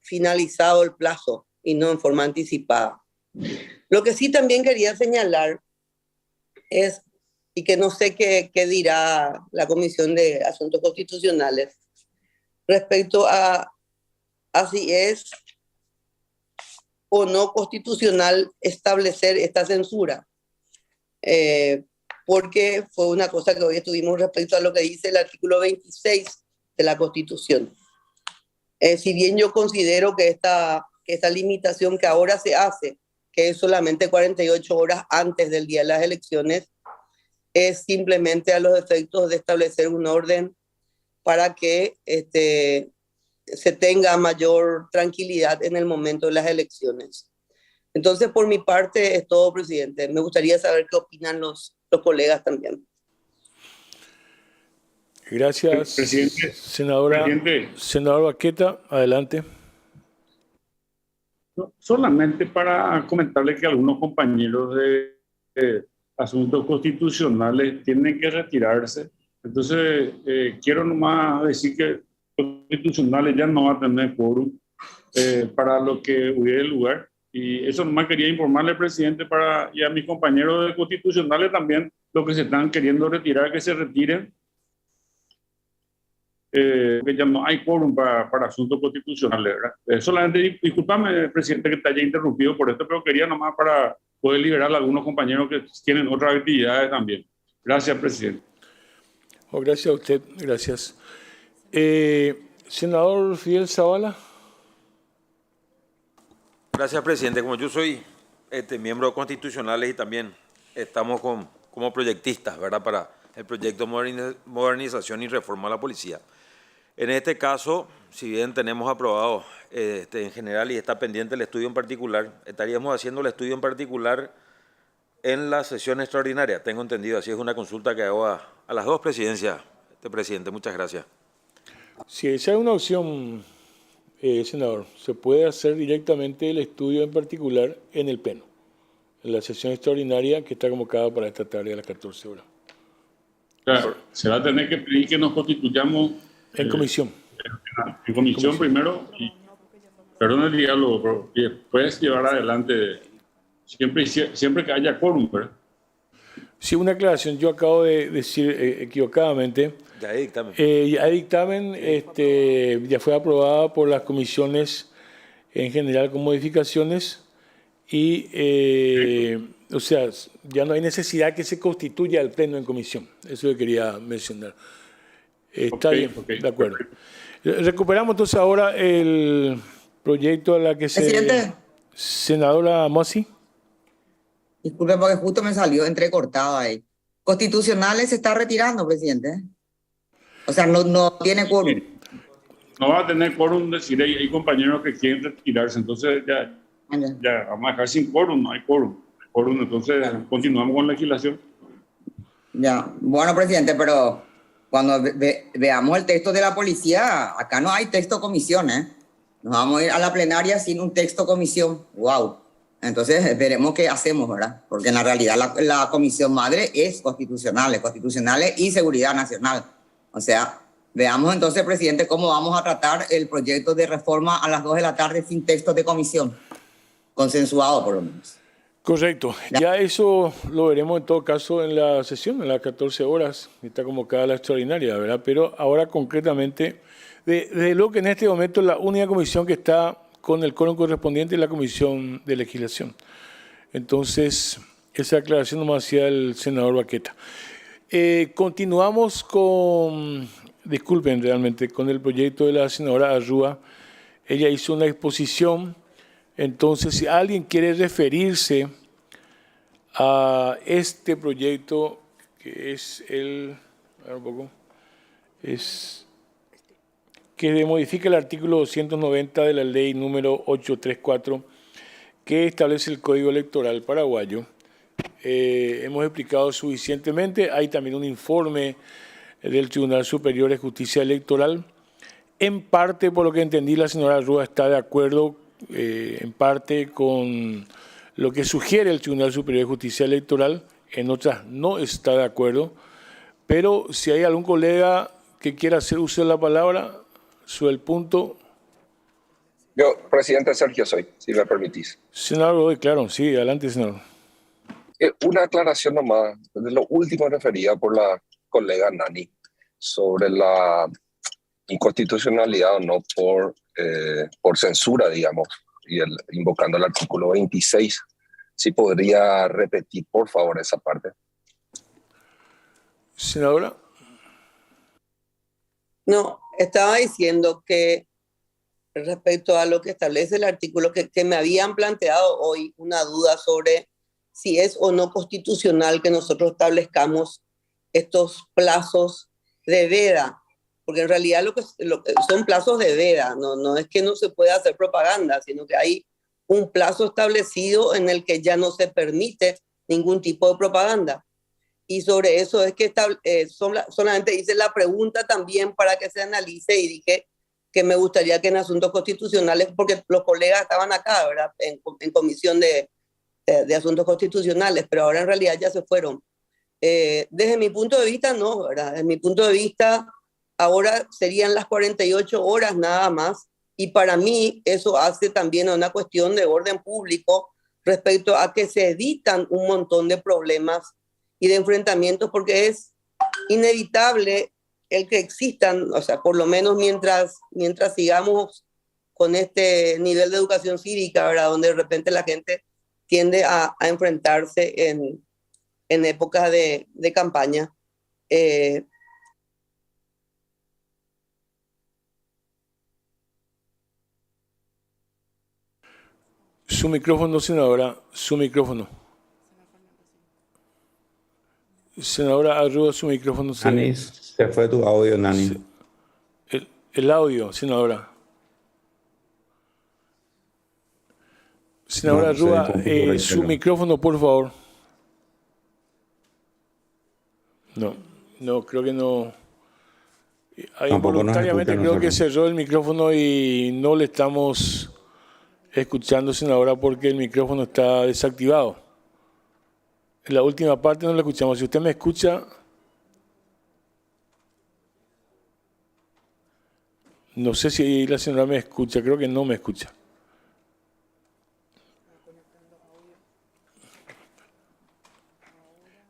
Speaker 10: finalizado el plazo y no en forma anticipada. Lo que sí también quería señalar es, y que no sé qué dirá la Comisión de Asuntos Constitucionales, respecto a si es o no constitucional establecer esta censura. Porque fue una cosa que hoy estuvimos respecto a lo que dice el artículo 26 de la Constitución. Si bien yo considero que esta limitación que ahora se hace, que es solamente 48 horas antes del día de las elecciones, es simplemente a los efectos de establecer un orden para que se tenga mayor tranquilidad en el momento de las elecciones. Entonces, por mi parte, es todo, presidente. Me gustaría saber qué opinan los colegas también.
Speaker 1: Gracias,
Speaker 7: Presidente.
Speaker 1: senadora. Senador Baqueta, adelante.
Speaker 7: No, solamente para comentarle que algunos compañeros asuntos constitucionales tienen que retirarse. Entonces, quiero nomás decir que constitucionales ya no va a tener quórum para lo que hubiera lugar. Y eso nomás quería informarle al presidente y a mis compañeros de constitucionales también, los que se están queriendo retirar, que se retiren. Que ya no hay quórum para asuntos constitucionales, ¿verdad? Solamente, discúlpame, presidente, que te haya interrumpido por esto, pero quería nomás para poder liberar a algunos compañeros que tienen otras actividades también. Gracias, presidente.
Speaker 1: Oh, gracias a usted, gracias. Senador Fidel Zavala.
Speaker 11: Gracias, presidente. Como yo soy miembro constitucionales y también estamos como proyectistas, ¿verdad?, para el proyecto Modernización y Reforma a la Policía. En este caso, si bien tenemos aprobado en general y está pendiente el estudio en particular, estaríamos haciendo el estudio en particular en la sesión extraordinaria. Tengo entendido, así es una consulta que hago a las dos presidencias, presidente. Muchas gracias.
Speaker 1: Si esa es una opción, senador, se puede hacer directamente el estudio en particular en el Pleno, en la sesión extraordinaria que está convocada para esta tarde a las 14 horas.
Speaker 7: Claro, se va a tener que pedir que nos constituyamos
Speaker 1: en comisión.
Speaker 7: En comisión primero, y, perdón el diálogo, pero y después llevar adelante siempre que haya quórum, ¿verdad?
Speaker 1: Sí, una aclaración. Yo acabo de decir equivocadamente.
Speaker 11: Ya hay dictamen.
Speaker 1: Ya hay dictamen, ya fue aprobada por las comisiones en general con modificaciones y, o sea, ya no hay necesidad que se constituya el Pleno en comisión. Eso yo quería mencionar. Está bien, de acuerdo. Recuperamos entonces ahora el proyecto a la que se...
Speaker 8: Presidente.
Speaker 1: Senadora Mossi.
Speaker 8: Disculpe porque justo me salió entrecortado ahí. Constitucionales se está retirando, presidente. O sea, no tiene quórum.
Speaker 7: No va a tener quórum, decir, hay compañeros que quieren retirarse, entonces ya vamos a dejar sin quórum, no hay quórum. Entonces continuamos con la legislación.
Speaker 8: Ya, bueno, presidente, pero cuando veamos el texto de la policía, acá no hay texto comisión, ¿eh? Nos vamos a ir a la plenaria sin un texto comisión. ¡Wow! Entonces veremos qué hacemos, ¿verdad? Porque en la realidad la comisión madre es constitucionales y seguridad nacional. O sea, veamos entonces, presidente, cómo vamos a tratar el proyecto de reforma a las 2 de la tarde sin texto de comisión. Consensuado, por lo menos.
Speaker 1: Correcto. Ya eso lo veremos en todo caso en la sesión, en las 14 horas, que está convocada la extraordinaria, ¿verdad? Pero ahora concretamente, de lo que en este momento la única comisión que está con el quórum correspondiente es la Comisión de Legislación. Entonces, esa aclaración nomás hacía el senador Baqueta. Continuamos con, disculpen realmente, con el proyecto de la senadora Arrúa. Ella hizo una exposición. Entonces, si alguien quiere referirse a este proyecto, que es que modifica el artículo 290 de la ley número 834, que establece el Código Electoral paraguayo, hemos explicado suficientemente. Hay también un informe del Tribunal Superior de Justicia Electoral. En parte, por lo que entendí, la señora Arrúa está de acuerdo en parte con lo que sugiere el Tribunal Superior de Justicia Electoral, en otras no está de acuerdo, pero si hay algún colega que quiera hacer uso de la palabra sobre el punto.
Speaker 12: Yo, presidente Sergio, soy, si me permitís.
Speaker 1: Senador, claro, sí, adelante, senador.
Speaker 12: Una aclaración nomás, de lo último referida por la colega Nani sobre la inconstitucionalidad o no por censura, digamos, y invocando el artículo 26. Si podría repetir, por favor, esa parte.
Speaker 1: Senadora.
Speaker 10: No, estaba diciendo que respecto a lo que establece el artículo, que me habían planteado hoy una duda sobre si es o no constitucional que nosotros establezcamos estos plazos de veda, porque en realidad lo que son plazos de veda, no es que no se pueda hacer propaganda, sino que hay un plazo establecido en el que ya no se permite ningún tipo de propaganda. Y sobre eso es que solamente hice la pregunta también para que se analice, y dije que me gustaría que en asuntos constitucionales, porque los colegas estaban acá, ¿verdad?, en comisión de de Asuntos Constitucionales, pero ahora en realidad ya se fueron. Desde mi punto de vista, no, ¿verdad? Desde mi punto de vista, ahora serían las 48 horas nada más, y para mí eso hace también una cuestión de orden público respecto a que se evitan un montón de problemas y de enfrentamientos, porque es inevitable el que existan, o sea, por lo menos mientras sigamos con este nivel de educación cívica, ¿verdad? Donde de repente la gente tiende a enfrentarse en épocas de campaña.
Speaker 1: Su micrófono, senadora, su micrófono. Senadora Arrua, su micrófono.
Speaker 6: Nani, se fue tu audio, Nani.
Speaker 1: El audio, senadora. Senadora Arrua, su micrófono, por favor. No, creo que no. Involuntariamente creo que cerró el micrófono y no le estamos escuchando, senadora, porque el micrófono está desactivado. En la última parte no la escuchamos. Si usted me escucha, no sé si la señora me escucha, creo que no me escucha.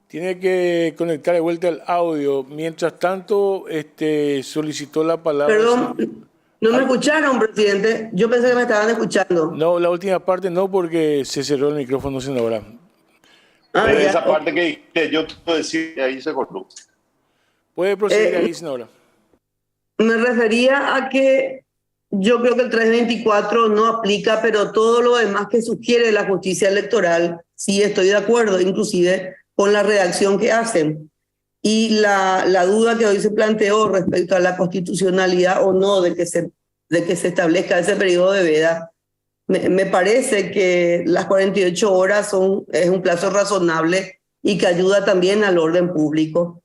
Speaker 1: Tiene que conectar de vuelta el audio. Mientras tanto, solicitó la palabra.
Speaker 10: Perdón, no me escucharon, presidente. Yo pensé que me estaban escuchando.
Speaker 1: No, la última parte no, porque se cerró el micrófono, senadora.
Speaker 5: Esa parte que yo quiero decir, ahí se cortó.
Speaker 1: Puede proceder ahí, senadora.
Speaker 10: Me refería a que yo creo que el 324 no aplica, pero todo lo demás que sugiere la justicia electoral, sí estoy de acuerdo, inclusive con la redacción que hacen. Y la duda que hoy se planteó respecto a la constitucionalidad o no de que se establezca ese periodo de veda, me parece que las 48 horas es un plazo razonable y que ayuda también al orden público,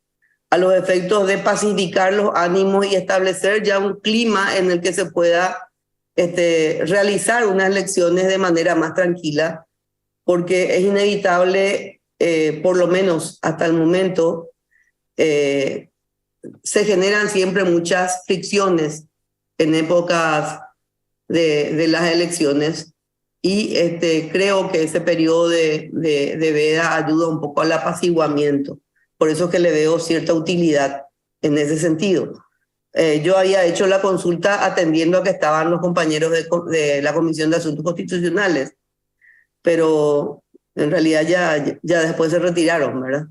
Speaker 10: a los efectos de pacificar los ánimos y establecer ya un clima en el que se pueda realizar unas elecciones de manera más tranquila, porque es inevitable, por lo menos hasta el momento, se generan siempre muchas fricciones en épocas de las elecciones y creo que ese periodo de veda ayuda un poco al apaciguamiento. Por eso es que le veo cierta utilidad en ese sentido. Yo había hecho la consulta atendiendo a que estaban los compañeros de la Comisión de Asuntos Constitucionales, pero en realidad ya después se retiraron, ¿verdad?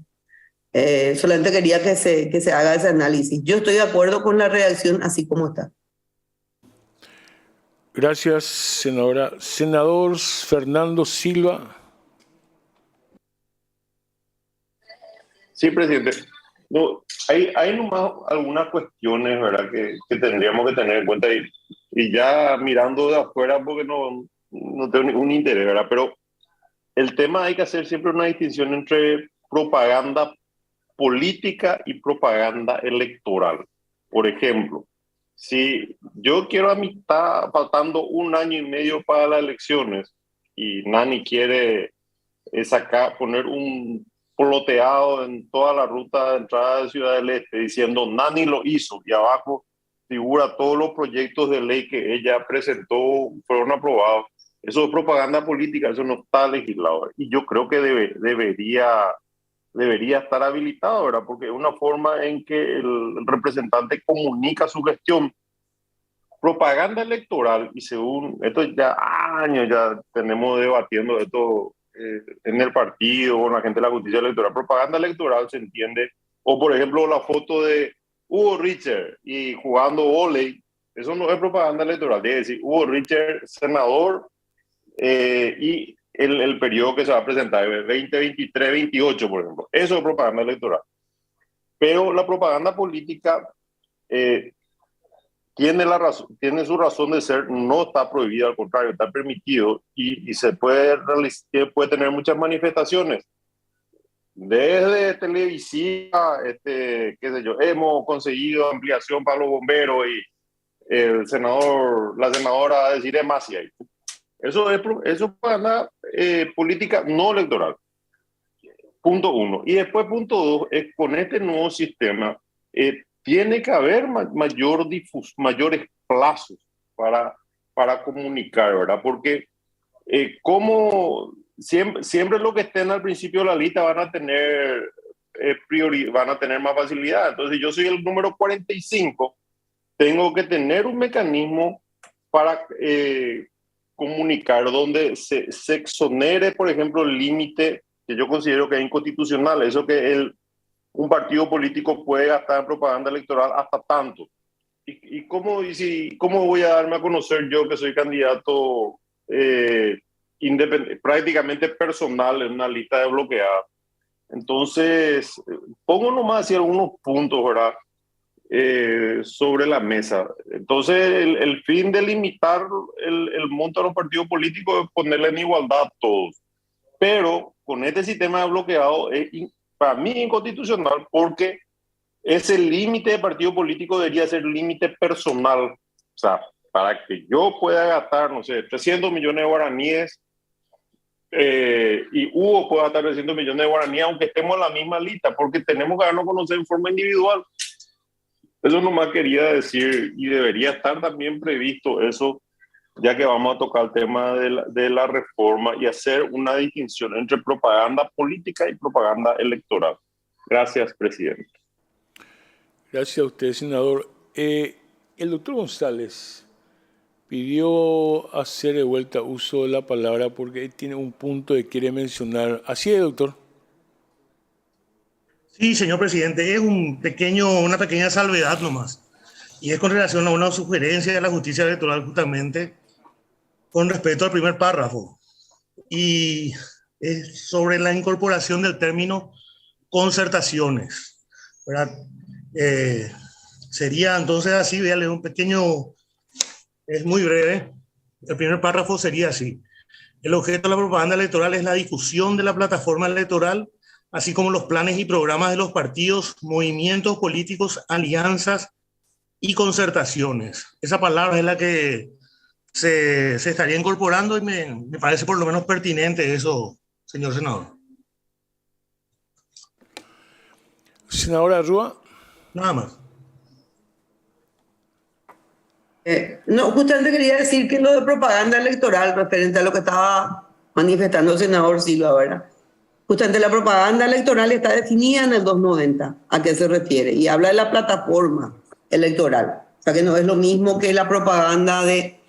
Speaker 10: Solamente quería que se haga ese análisis. Yo estoy de acuerdo con la redacción así como está.
Speaker 1: Gracias, senadora. Senador Fernando Silva.
Speaker 5: Sí, presidente. No, hay nomás algunas cuestiones, ¿verdad?, que tendríamos que tener en cuenta y ya mirando de afuera porque no tengo ningún interés, ¿verdad? Pero el tema hay que hacer siempre una distinción entre propaganda política y propaganda electoral. Por ejemplo, si yo quiero a mí está faltando 1 año y medio para las elecciones y Nani quiere poner un ploteado en toda la ruta de entrada de Ciudad del Este diciendo Nani lo hizo y abajo figura todos los proyectos de ley que ella presentó fueron aprobados, eso es propaganda política, eso no está legislado y yo creo que debería estar habilitado, ¿verdad? Porque es una forma en que el representante comunica su gestión. Propaganda electoral, y según esto ya años ya tenemos debatiendo esto en el partido, con la gente de la justicia electoral. Propaganda electoral se entiende, o por ejemplo la foto de Hugo Richard y jugando vóley, eso no es propaganda electoral, es decir, Hugo Richard, senador, y el periodo que se va a presentar, 2023-28, por ejemplo. Eso es propaganda electoral. Pero la propaganda política tiene su razón de ser, no está prohibida, al contrario, está permitido y se puede tener muchas manifestaciones. Desde televisiva, qué sé yo, hemos conseguido ampliación para los bomberos y la senadora va a decir es más y ahí. Eso es propaganda política no electoral. Punto uno. Y después, punto dos, es con este nuevo sistema tiene que haber mayores plazos para comunicar, ¿verdad? Porque como siempre lo que estén al principio de la lista van a tener van a tener más facilidad. Entonces, yo soy el número 45, tengo que tener un mecanismo para comunicar donde se exonere, por ejemplo, el límite que yo considero que es inconstitucional, eso que un partido político puede gastar en propaganda electoral hasta tanto. ¿Y cómo voy a darme a conocer yo que soy candidato prácticamente personal en una lista de bloqueada? Entonces, pongo nomás así algunos puntos, ¿verdad? Sobre la mesa. Entonces, el fin de limitar el monto de los partidos políticos es ponerle en igualdad a todos. Pero con este sistema de bloqueado es para mí inconstitucional porque ese límite de partido político debería ser límite personal. O sea, para que yo pueda gastar, no sé, 300 millones de guaraníes y Hugo pueda gastar 300 millones de guaraníes aunque estemos en la misma lista, porque tenemos que darnos a conocer en forma individual. Eso nomás quería decir, y debería estar también previsto eso, ya que vamos a tocar el tema de la reforma y hacer una distinción entre propaganda política y propaganda electoral. Gracias, presidente.
Speaker 1: Gracias a usted, senador. El doctor González pidió hacer de vuelta uso de la palabra porque él tiene un punto que quiere mencionar. ¿Así es, doctor?
Speaker 9: Sí, señor presidente, es una pequeña salvedad nomás. Y es con relación a una sugerencia de la justicia electoral justamente con respecto al primer párrafo. Y es sobre la incorporación del término concertaciones, ¿verdad? Sería entonces así, voy a leer un pequeño, es muy breve. El primer párrafo sería así: el objeto de la propaganda electoral es la difusión de la plataforma electoral, así como los planes y programas de los partidos, movimientos políticos, alianzas y concertaciones. Esa palabra es la que se estaría incorporando y me parece por lo menos pertinente eso, señor senador.
Speaker 1: Senadora Rúa.
Speaker 9: Nada más.
Speaker 10: No, justamente quería decir que lo de propaganda electoral, referente a lo que estaba manifestando el senador Silva, ¿verdad? Justamente la propaganda electoral está definida en el 290, ¿a qué se refiere? Y habla de la plataforma electoral. O sea que no es lo mismo que la propaganda de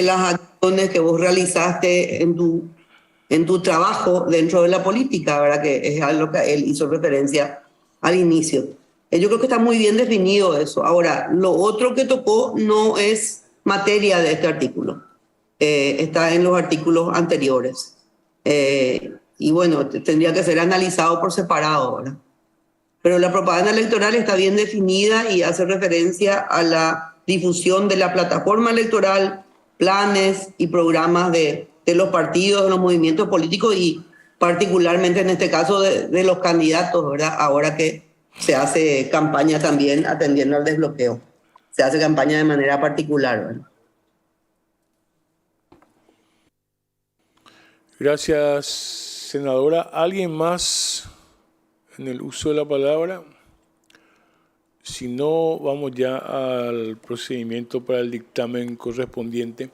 Speaker 10: las acciones que vos realizaste en tu trabajo dentro de la política, ¿verdad? Que es algo que él hizo referencia al inicio. Yo creo que está muy bien definido eso. Ahora, lo otro que tocó no es materia de este artículo. Está en los artículos anteriores. Y bueno, tendría que ser analizado por separado, ¿verdad? Pero la propaganda electoral está bien definida y hace referencia a la difusión de la plataforma electoral, planes y programas de los partidos, de los movimientos políticos y particularmente en este caso de los candidatos, ¿verdad? Ahora que se hace campaña también atendiendo al desbloqueo. Se hace campaña de manera particular, ¿verdad?
Speaker 1: Gracias, senadora. ¿Alguien más en el uso de la palabra? Si no, vamos ya al procedimiento para el dictamen correspondiente.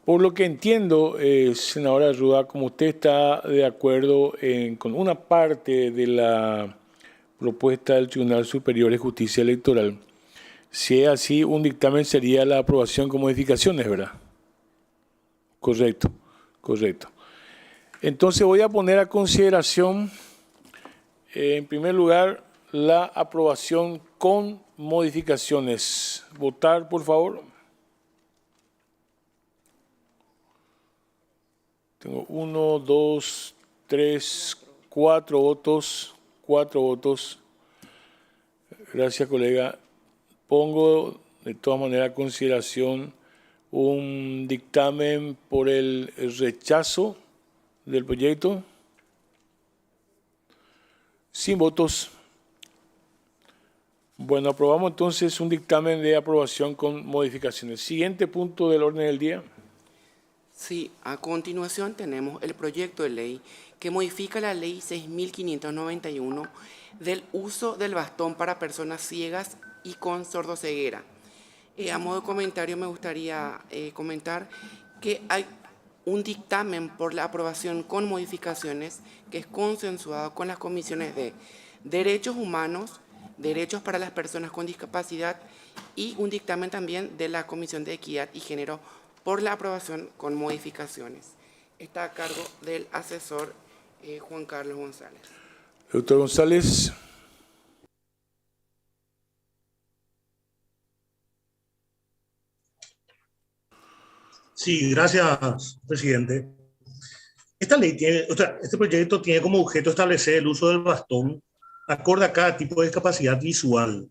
Speaker 1: Por lo que entiendo, senadora Rúa, como usted está de acuerdo con una parte de la propuesta del Tribunal Superior de Justicia Electoral, si es así, un dictamen sería la aprobación con modificaciones, ¿verdad? Correcto, correcto. Entonces voy a poner a consideración, en primer lugar, la aprobación con modificaciones. Votar, por favor. Tengo 1, 2, 3, 4 votos. 4 votos. Gracias, colega. Pongo de todas maneras a consideración un dictamen por el rechazo del proyecto. Sin votos. Bueno, aprobamos entonces un dictamen de aprobación con modificaciones. Siguiente punto del orden del día.
Speaker 13: Sí, a continuación tenemos el proyecto de ley que modifica la ley 6.591 del uso del bastón para personas ciegas y con sordoceguera. A modo de comentario me gustaría comentar que hay un dictamen por la aprobación con modificaciones que es consensuado con las comisiones de Derechos Humanos, Derechos para las Personas con Discapacidad y un dictamen también de la Comisión de Equidad y Género por la aprobación con modificaciones. Está a cargo del asesor Juan Carlos González.
Speaker 1: Doctor González.
Speaker 9: Sí, gracias, presidente. Esta ley tiene, este proyecto tiene como objeto establecer el uso del bastón acorde a cada tipo de discapacidad visual,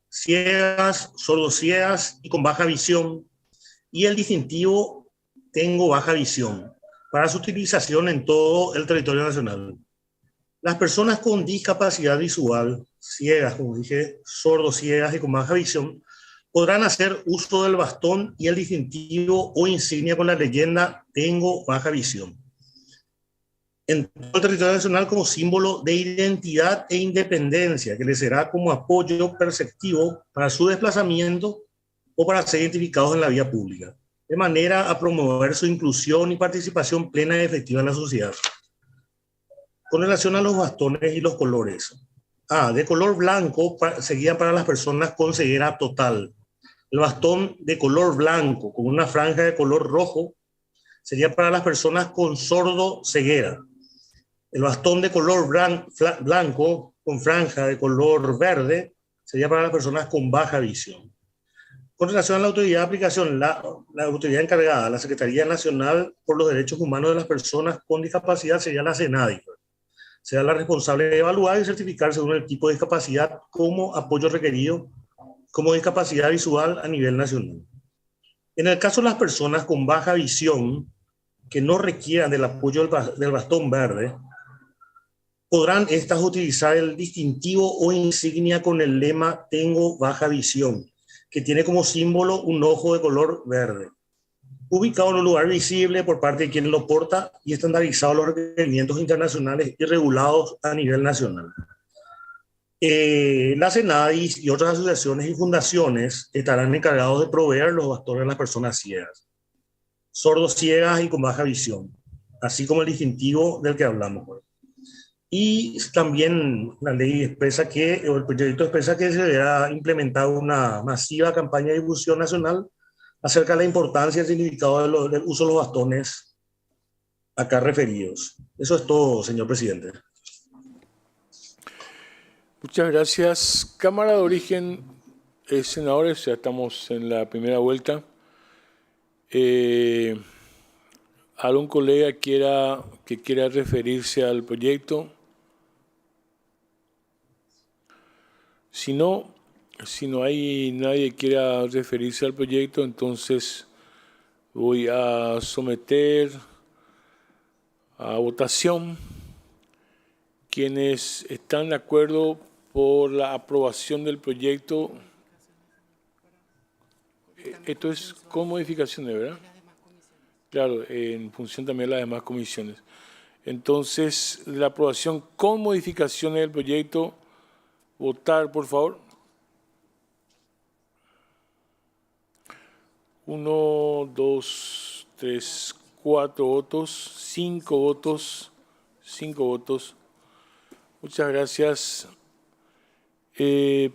Speaker 9: ciegas, sordociegas y con baja visión, y el distintivo tengo baja visión, para su utilización en todo el territorio nacional. Las personas con discapacidad visual, ciegas, como dije, sordociegas y con baja visión, podrán hacer uso del bastón y el distintivo o insignia con la leyenda tengo baja visión en todo el territorio nacional como símbolo de identidad e independencia, que les será como apoyo perceptivo para su desplazamiento o para ser identificados en la vía pública, de manera a promover su inclusión y participación plena y efectiva en la sociedad. Con relación a los bastones y los colores, de color blanco sería para las personas con ceguera total. El bastón de color blanco con una franja de color rojo sería para las personas con sordo ceguera. El bastón de color blanco con franja de color verde sería para las personas con baja visión. Con relación a la autoridad de aplicación, la autoridad encargada, la Secretaría Nacional por los Derechos Humanos de las Personas con Discapacidad sería la CENADI. Será la responsable de evaluar y certificar según el tipo de discapacidad como apoyo requerido como discapacidad visual a nivel nacional. En el caso de las personas con baja visión que no requieran del apoyo del bastón verde, podrán estas utilizar el distintivo o insignia con el lema tengo baja visión, que tiene como símbolo un ojo de color verde, ubicado en un lugar visible por parte de quien lo porta y estandarizado los requerimientos internacionales y regulados a nivel nacional. La CENADIS y otras asociaciones y fundaciones estarán encargados de proveer los bastones a las personas ciegas, sordociegas y con baja visión, así como el distintivo del que hablamos hoy. Y también la ley expresa que, o el proyecto expresa que se deberá implementar una masiva campaña de difusión nacional acerca de la importancia y el significado del uso de los bastones acá referidos. Eso es todo, señor presidente.
Speaker 1: Muchas gracias. Cámara de Origen, senadores, ya estamos en la primera vuelta. ¿Algún colega que quiera referirse al proyecto? Si no hay nadie que quiera referirse al proyecto, entonces voy a someter a votación quienes están de acuerdo por la aprobación del proyecto. Esto es con modificaciones, ¿verdad? Claro, en función también de las demás comisiones. Entonces, la aprobación con modificaciones del proyecto, votar, por favor. 1, 2, 3, 4 votos, 5 votos, 5 votos. Muchas gracias.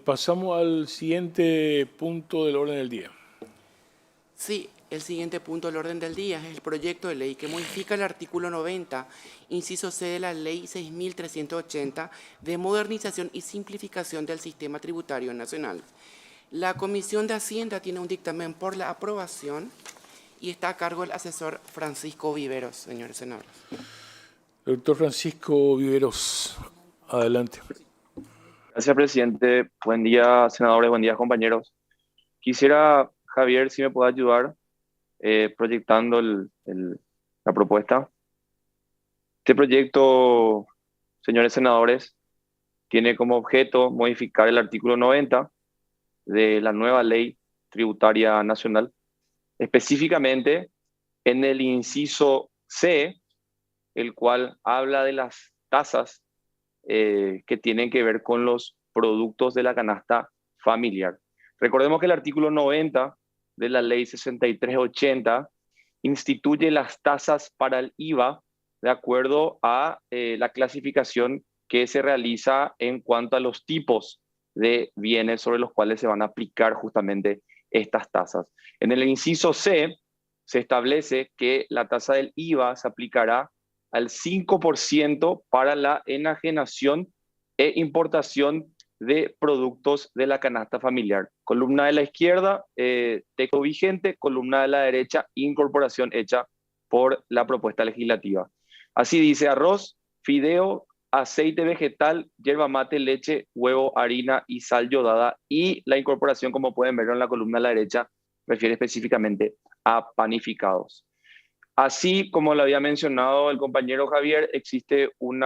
Speaker 1: Pasamos al siguiente punto del orden del día.
Speaker 13: Sí, el siguiente punto del orden del día es el proyecto de ley que modifica el artículo 90, inciso C de la Ley 6.380 de modernización y simplificación del sistema tributario nacional. La Comisión de Hacienda tiene un dictamen por la aprobación y está a cargo el asesor Francisco Viveros, señores senadores.
Speaker 1: Doctor Francisco Viveros, adelante.
Speaker 14: Gracias, presidente. Buen día, senadores. Buen día, compañeros. Quisiera, Javier, si me puede ayudar proyectando la propuesta. Este proyecto, señores senadores, tiene como objeto modificar el artículo 90 de la nueva Ley Tributaria Nacional, específicamente en el inciso C, el cual habla de las tasas que tienen que ver con los productos de la canasta familiar. Recordemos que el artículo 90 de la ley 6380 instituye las tasas para el IVA de acuerdo a la clasificación que se realiza en cuanto a los tipos de bienes sobre los cuales se van a aplicar justamente estas tasas. En el inciso C se establece que la tasa del IVA se aplicará al 5% para la enajenación e importación de productos de la canasta familiar. Columna de la izquierda, texto vigente; columna de la derecha, incorporación hecha por la propuesta legislativa. Así dice: arroz, fideo, aceite vegetal, yerba mate, leche, huevo, harina y sal yodada. Y la incorporación, como pueden ver en la columna de la derecha, refiere específicamente a panificados. Así como lo había mencionado el compañero Javier, existe un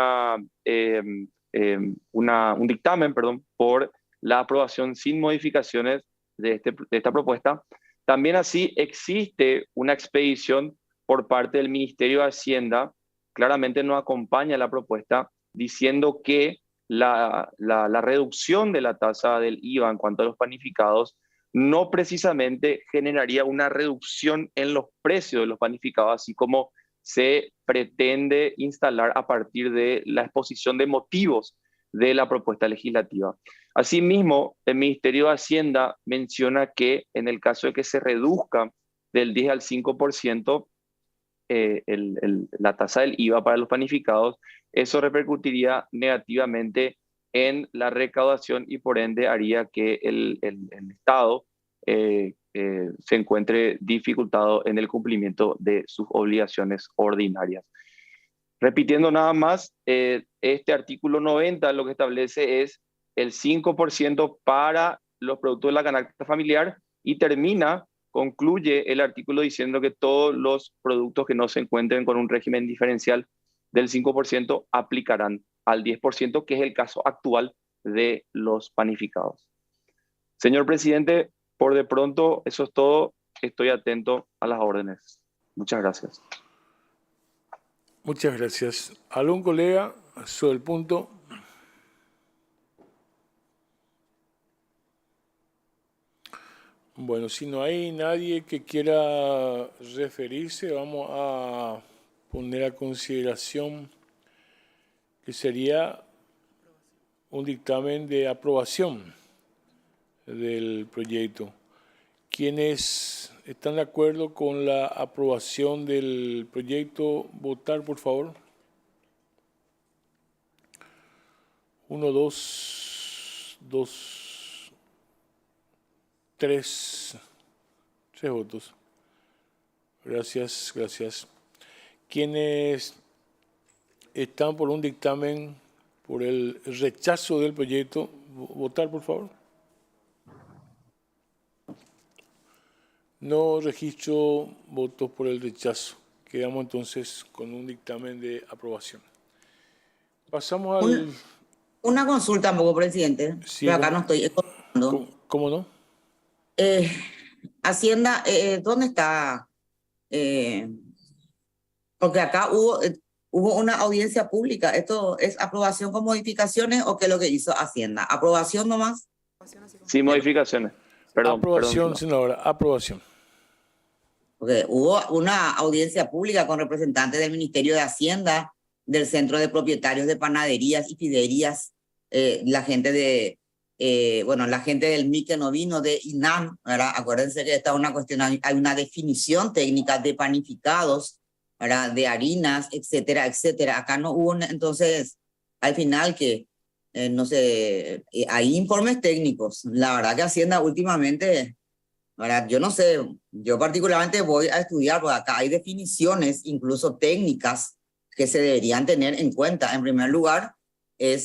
Speaker 14: dictamen, por la aprobación sin modificaciones de esta propuesta. También así existe una expedición por parte del Ministerio de Hacienda, claramente nos acompaña la propuesta, diciendo que la reducción de la tasa del IVA en cuanto a los panificados no precisamente generaría una reducción en los precios de los panificados, así como se pretende instalar a partir de la exposición de motivos de la propuesta legislativa. Asimismo, el Ministerio de Hacienda menciona que en el caso de que se reduzca del 10 al 5% la tasa del IVA para los panificados, eso repercutiría negativamente en la recaudación y por ende haría que el Estado se encuentre dificultado en el cumplimiento de sus obligaciones ordinarias. Repitiendo nada más, este artículo 90 lo que establece es el 5% para los productos de la canasta familiar y concluye el artículo diciendo que todos los productos que no se encuentren con un régimen diferencial del 5% aplicarán al 10%, que es el caso actual de los panificados. Señor presidente, por de pronto eso es todo. Estoy atento a las órdenes. Muchas gracias.
Speaker 1: Muchas gracias. ¿Algún colega sobre el punto? Bueno, si no hay nadie que quiera referirse, vamos a poner a consideración que sería un dictamen de aprobación del proyecto. ¿Quiénes están de acuerdo con la aprobación del proyecto? Votar, por favor. 1, 2, 3 votos. Gracias, gracias. ¿Quiénes están por un dictamen, por el rechazo del proyecto? Votar, por favor. No registro votos por el rechazo. Quedamos entonces con un dictamen de aprobación. Pasamos al...
Speaker 8: Una consulta un poco, presidente.
Speaker 1: Sí,
Speaker 8: pero acá no estoy escuchando.
Speaker 1: ¿Cómo no?
Speaker 8: Hacienda, ¿dónde está? Porque acá hubo una audiencia pública. ¿Esto es aprobación con modificaciones o qué es lo que hizo Hacienda? ¿Aprobación nomás?
Speaker 14: Sin modificaciones. Perdón,
Speaker 1: aprobación, senadora, aprobación.
Speaker 8: Porque hubo una audiencia pública con representantes del Ministerio de Hacienda, del Centro de Propietarios de Panaderías y Fiderías, la gente la gente del MIC que no vino, de INAM, ¿verdad? Acuérdense que esta es una cuestión, hay una definición técnica de panificados, ¿verdad? De harinas, etcétera, etcétera. Acá no hubo, entonces, al final que, no sé, hay informes técnicos. La verdad que Hacienda últimamente, ¿verdad? Yo no sé, yo particularmente voy a estudiar, porque acá hay definiciones, incluso técnicas, que se deberían tener en cuenta. En primer lugar,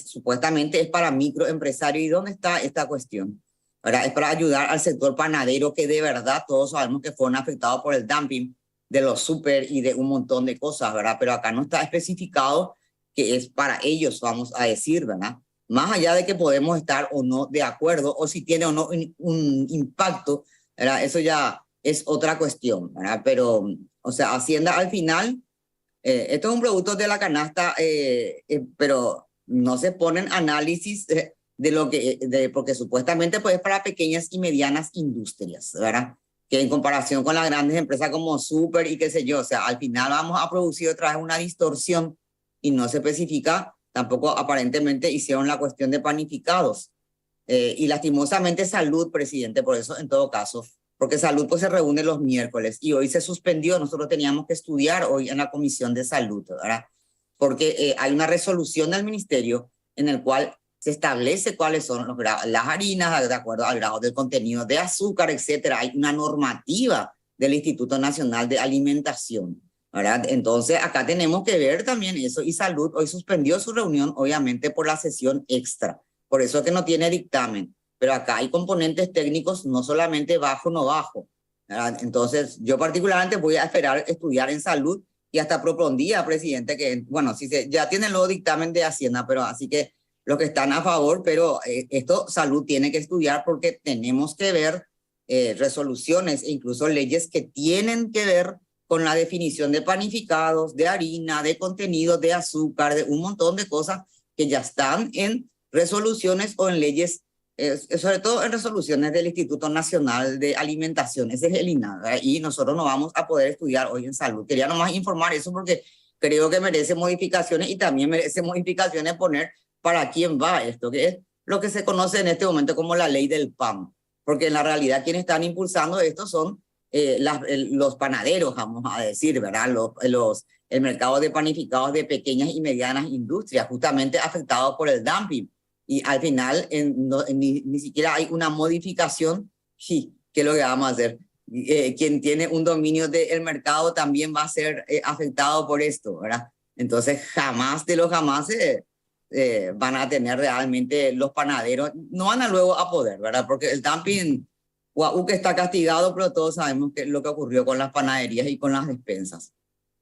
Speaker 8: supuestamente es para microempresarios. ¿Y dónde está esta cuestión? ¿Verdad? Es para ayudar al sector panadero, que de verdad todos sabemos que fueron afectados por el dumping de los súper y de un montón de cosas, ¿verdad? Pero acá no está especificado que es para ellos, vamos a decir, ¿verdad? Más allá de que podemos estar o no de acuerdo, o si tiene o no un impacto, ¿verdad? Eso ya es otra cuestión, ¿verdad? Pero O sea, Hacienda al final, esto es un producto de la canasta, pero no se ponen análisis de lo que, porque supuestamente pues es para pequeñas y medianas industrias, ¿verdad? Que en comparación con las grandes empresas como Super y qué sé yo, o sea, al final vamos a producir otra vez una distorsión y no se especifica, tampoco aparentemente hicieron la cuestión de panificados. Y lastimosamente Salud, presidente, por eso en todo caso, porque Salud pues se reúne los miércoles y hoy se suspendió, nosotros teníamos que estudiar hoy en la Comisión de Salud, ¿verdad? Porque hay una resolución del ministerio en el cual se establece cuáles son las harinas de acuerdo al grado del contenido de azúcar, etcétera. Hay una normativa del Instituto Nacional de Alimentación, ¿verdad? Entonces acá tenemos que ver también eso, y Salud hoy suspendió su reunión obviamente por la sesión extra, por eso es que no tiene dictamen, pero acá hay componentes técnicos, no solamente bajo, no bajo, ¿verdad? Entonces yo particularmente voy a esperar estudiar en Salud y hasta propondría, presidente, que bueno, si ya tienen luego dictamen de Hacienda, pero así que los que están a favor, pero esto Salud tiene que estudiar porque tenemos que ver resoluciones e incluso leyes que tienen que ver con la definición de panificados, de harina, de contenido, de azúcar, de un montón de cosas que ya están en resoluciones o en leyes, sobre todo en resoluciones del Instituto Nacional de Alimentación, ese es el INAH, y nosotros no vamos a poder estudiar hoy en Salud. Quería nomás informar eso porque creo que merece modificaciones y también merece modificaciones poner para quién va esto, que es lo que se conoce en este momento como la ley del pan, porque en la realidad quienes están impulsando esto son los panaderos, vamos a decir, ¿verdad? El mercado de panificados de pequeñas y medianas industrias, justamente afectados por el dumping. Y al final ni siquiera hay una modificación. Sí, ¿qué es lo que vamos a hacer? Quien tiene un dominio del mercado también va a ser afectado por esto, ¿verdad? Entonces jamás de los jamás van a tener realmente los panaderos, no van a luego a poder, ¿verdad? Porque el dumping, que está castigado, pero todos sabemos que lo que ocurrió con las panaderías y con las despensas.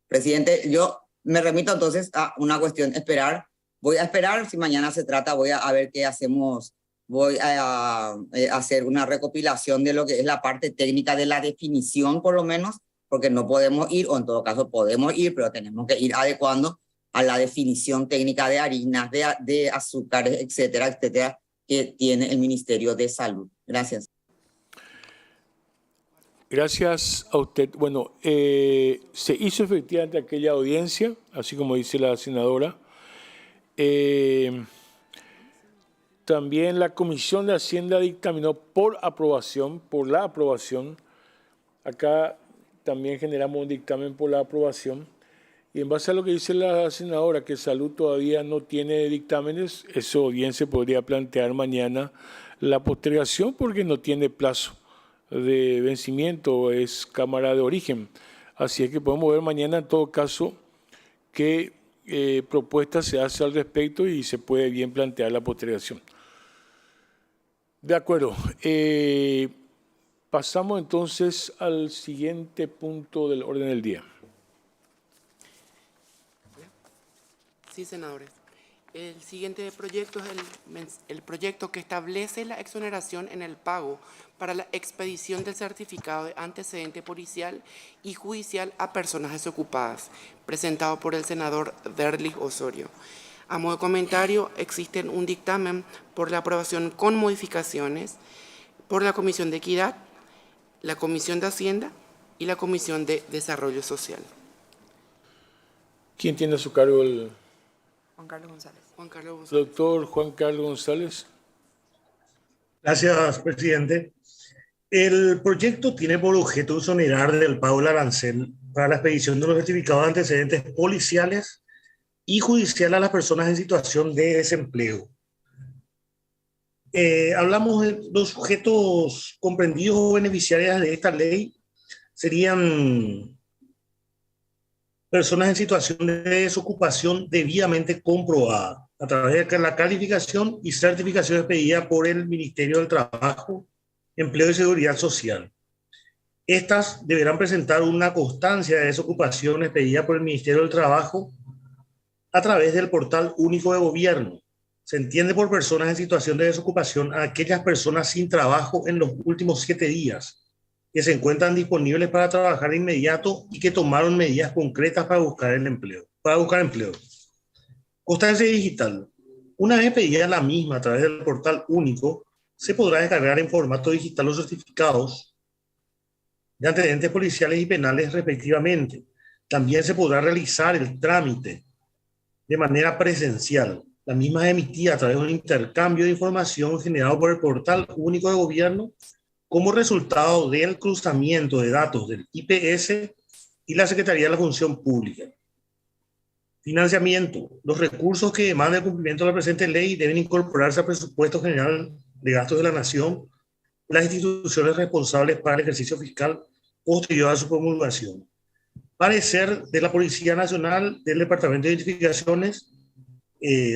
Speaker 8: Presidente, yo me remito entonces a una cuestión, esperar. Voy a esperar, si mañana se trata, voy a ver qué hacemos. Voy a hacer una recopilación de lo que es la parte técnica de la definición, por lo menos, porque no podemos ir, o en todo caso podemos ir, pero tenemos que ir adecuando a la definición técnica de harinas, de azúcares, etcétera, etcétera, que tiene el Ministerio de Salud. Gracias.
Speaker 1: Gracias a usted. Bueno, se hizo efectivamente aquella audiencia, así como dice la senadora. También la Comisión de Hacienda dictaminó por la aprobación. Acá también generamos un dictamen por la aprobación. Y en base a lo que dice la senadora, que Salud todavía no tiene dictámenes, eso bien se podría plantear mañana la postergación porque no tiene plazo de vencimiento, es Cámara de Origen. Así es que podemos ver mañana en todo caso qué propuesta se hace al respecto y se puede bien plantear la postergación. De acuerdo. Pasamos entonces al siguiente punto del orden del día.
Speaker 13: Sí, senadores. El siguiente proyecto es el proyecto que establece la exoneración en el pago para la expedición del certificado de antecedente policial y judicial a personas desocupadas, presentado por el senador Derlich Osorio. A modo de comentario, existe un dictamen por la aprobación con modificaciones por la Comisión de Equidad, la Comisión de Hacienda y la Comisión de Desarrollo Social.
Speaker 1: ¿Quién tiene a su cargo el...?
Speaker 2: Juan Carlos González.
Speaker 13: Juan Carlos González.
Speaker 1: Doctor Juan Carlos González.
Speaker 9: Gracias, presidente. El proyecto tiene por objeto exonerar del pago del arancel para la expedición de los certificados de antecedentes policiales y judiciales a las personas en situación de desempleo. Hablamos de los sujetos comprendidos o beneficiarios de esta ley, serían personas en situación de desocupación debidamente comprobada a través de la calificación y certificación expedida por el Ministerio del Trabajo, Empleo y Seguridad Social. Estas deberán presentar una constancia de desocupación expedida por el Ministerio del Trabajo a través del Portal Único de Gobierno. Se entiende por personas en situación de desocupación a aquellas personas sin trabajo en los últimos 7 días, que se encuentran disponibles para trabajar de inmediato y que tomaron medidas concretas para buscar empleo. Constancia digital. Una vez pedida la misma a través del portal único, se podrá descargar en formato digital los certificados de antecedentes policiales y penales respectivamente. También se podrá realizar el trámite de manera presencial. La misma es emitida a través de un intercambio de información generado por el portal único de gobierno como resultado del cruzamiento de datos del IPS y la Secretaría de la Función Pública. Financiamiento. Los recursos que demanda el cumplimiento de la presente ley deben incorporarse al presupuesto general de gastos de la Nación, las instituciones responsables para el ejercicio fiscal posterior a su promulgación. Parecer de la Policía Nacional del Departamento de Identificaciones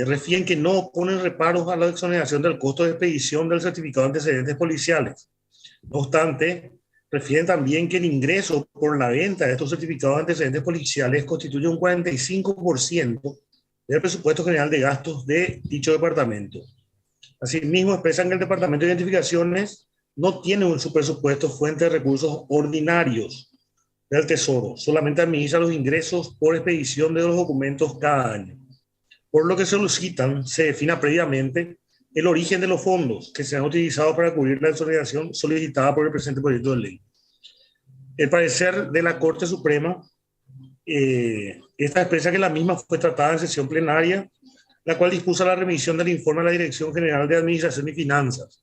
Speaker 9: refieren que no ponen reparos a la exoneración del costo de expedición del certificado de antecedentes policiales. No obstante, refieren también que el ingreso por la venta de estos certificados de antecedentes policiales constituye un 45% del presupuesto general de gastos de dicho departamento. Asimismo, expresan que el Departamento de Identificaciones no tiene en su presupuesto fuente de recursos ordinarios del Tesoro, solamente administra los ingresos por expedición de los documentos cada año. Por lo que solicitan, se defina previamente el origen de los fondos que se han utilizado para cubrir la exoneración solicitada por el presente proyecto de ley. El parecer de la Corte Suprema, esta expresa que la misma fue tratada en sesión plenaria, la cual dispuso la remisión del informe a la Dirección General de Administración y Finanzas.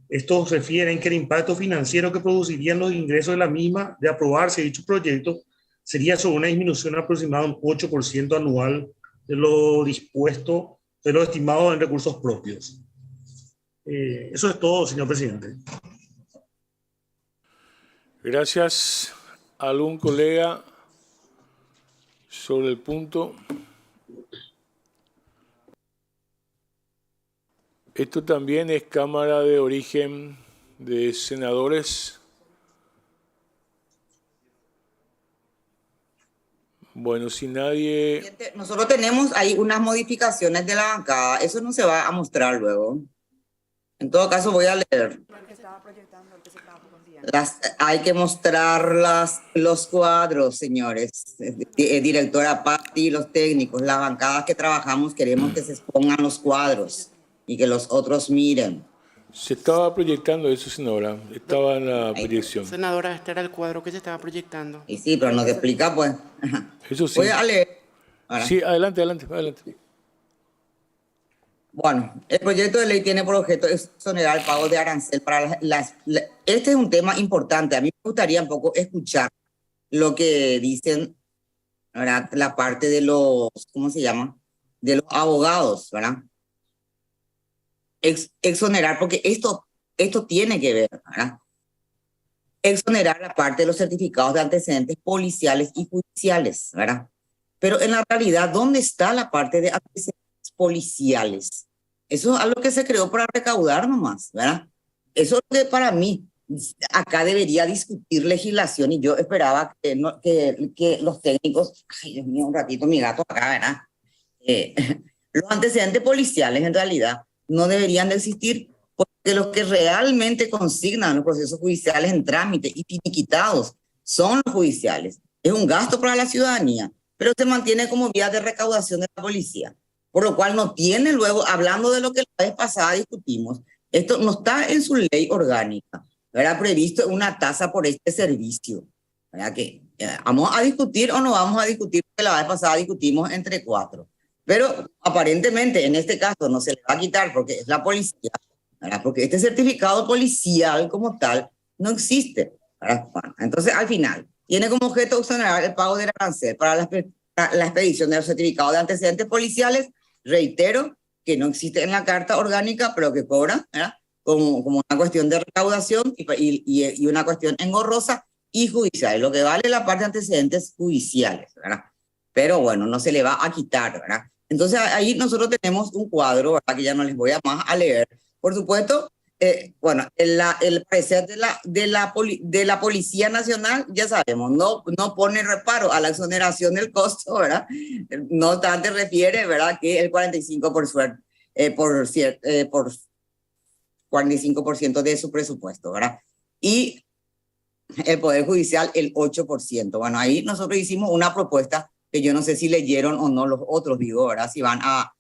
Speaker 9: Estos refieren que el impacto financiero que producirían los ingresos de la misma de aprobarse dicho proyecto sería sobre una disminución aproximada de un 8% anual de lo dispuesto, de lo estimado en recursos propios. Eso es todo, señor presidente.
Speaker 1: Gracias. ¿Algún colega sobre el punto? Esto también es Cámara de Origen de Senadores. Bueno, si nadie...
Speaker 8: Nosotros tenemos ahí unas modificaciones de la bancada. Eso no se va a mostrar luego. En todo caso, voy a leer. Hay que mostrar los cuadros, señores. Directora Patti, los técnicos, las bancadas que trabajamos, queremos que se expongan los cuadros y que los otros miren.
Speaker 1: Se estaba proyectando eso, senadora. Estaba en la proyección.
Speaker 13: Senadora, este era el cuadro que se estaba proyectando.
Speaker 8: Y sí, pero nos explica, pues.
Speaker 1: Eso sí.
Speaker 8: Voy a leer. Ahora.
Speaker 1: Sí, adelante.
Speaker 8: Bueno, el proyecto de ley tiene por objeto exonerar el pago de arancel para este es un tema importante. A mí me gustaría un poco escuchar lo que dicen, ¿verdad? La parte de los, ¿cómo se llama? De los abogados, ¿verdad? Exonerar, porque esto tiene que ver, ¿verdad? Exonerar la parte de los certificados de antecedentes policiales y judiciales, ¿verdad? Pero en la realidad, ¿dónde está la parte de antecedentes policiales? Eso es algo que se creó para recaudar nomás, ¿verdad? Eso es que para mí, acá debería discutir legislación y yo esperaba que los técnicos, ay Dios mío, un ratito mi gato acá, ¿verdad? Los antecedentes policiales en realidad no deberían de existir porque los que realmente consignan los procesos judiciales en trámite y finiquitados son los judiciales. Es un gasto para la ciudadanía, pero se mantiene como vía de recaudación de la policía. Por lo cual no tiene luego, hablando de lo que la vez pasada discutimos, esto no está en su ley orgánica, ¿verdad? Previsto una tasa por este servicio, ¿verdad? Que vamos a discutir o no vamos a discutir, porque la vez pasada discutimos entre 4. Pero aparentemente en este caso no se le va a quitar porque es la policía, ¿verdad? Porque este certificado policial como tal no existe, ¿verdad? Bueno, entonces al final tiene como objeto exonerar el pago del arancel para la expedición de los certificados de antecedentes policiales. Reitero que no existe en la Carta Orgánica, pero que cobra, ¿verdad? Como una cuestión de recaudación y una cuestión engorrosa y judicial, lo que vale la parte de antecedentes judiciales, ¿verdad? Pero bueno, no se le va a quitar, ¿verdad? Entonces ahí nosotros tenemos un cuadro, ¿verdad? Que ya no les voy a más a leer. Por supuesto, bueno, el parecer de la Policía Nacional, ya sabemos, no pone reparo a la exoneración del costo, ¿verdad? No obstante refiere, ¿verdad? Que el 45% de su presupuesto, ¿verdad? Y el Poder Judicial el 8%. Bueno, ahí nosotros hicimos una propuesta que yo no sé si leyeron o no los otros, digo, ¿verdad? Si van a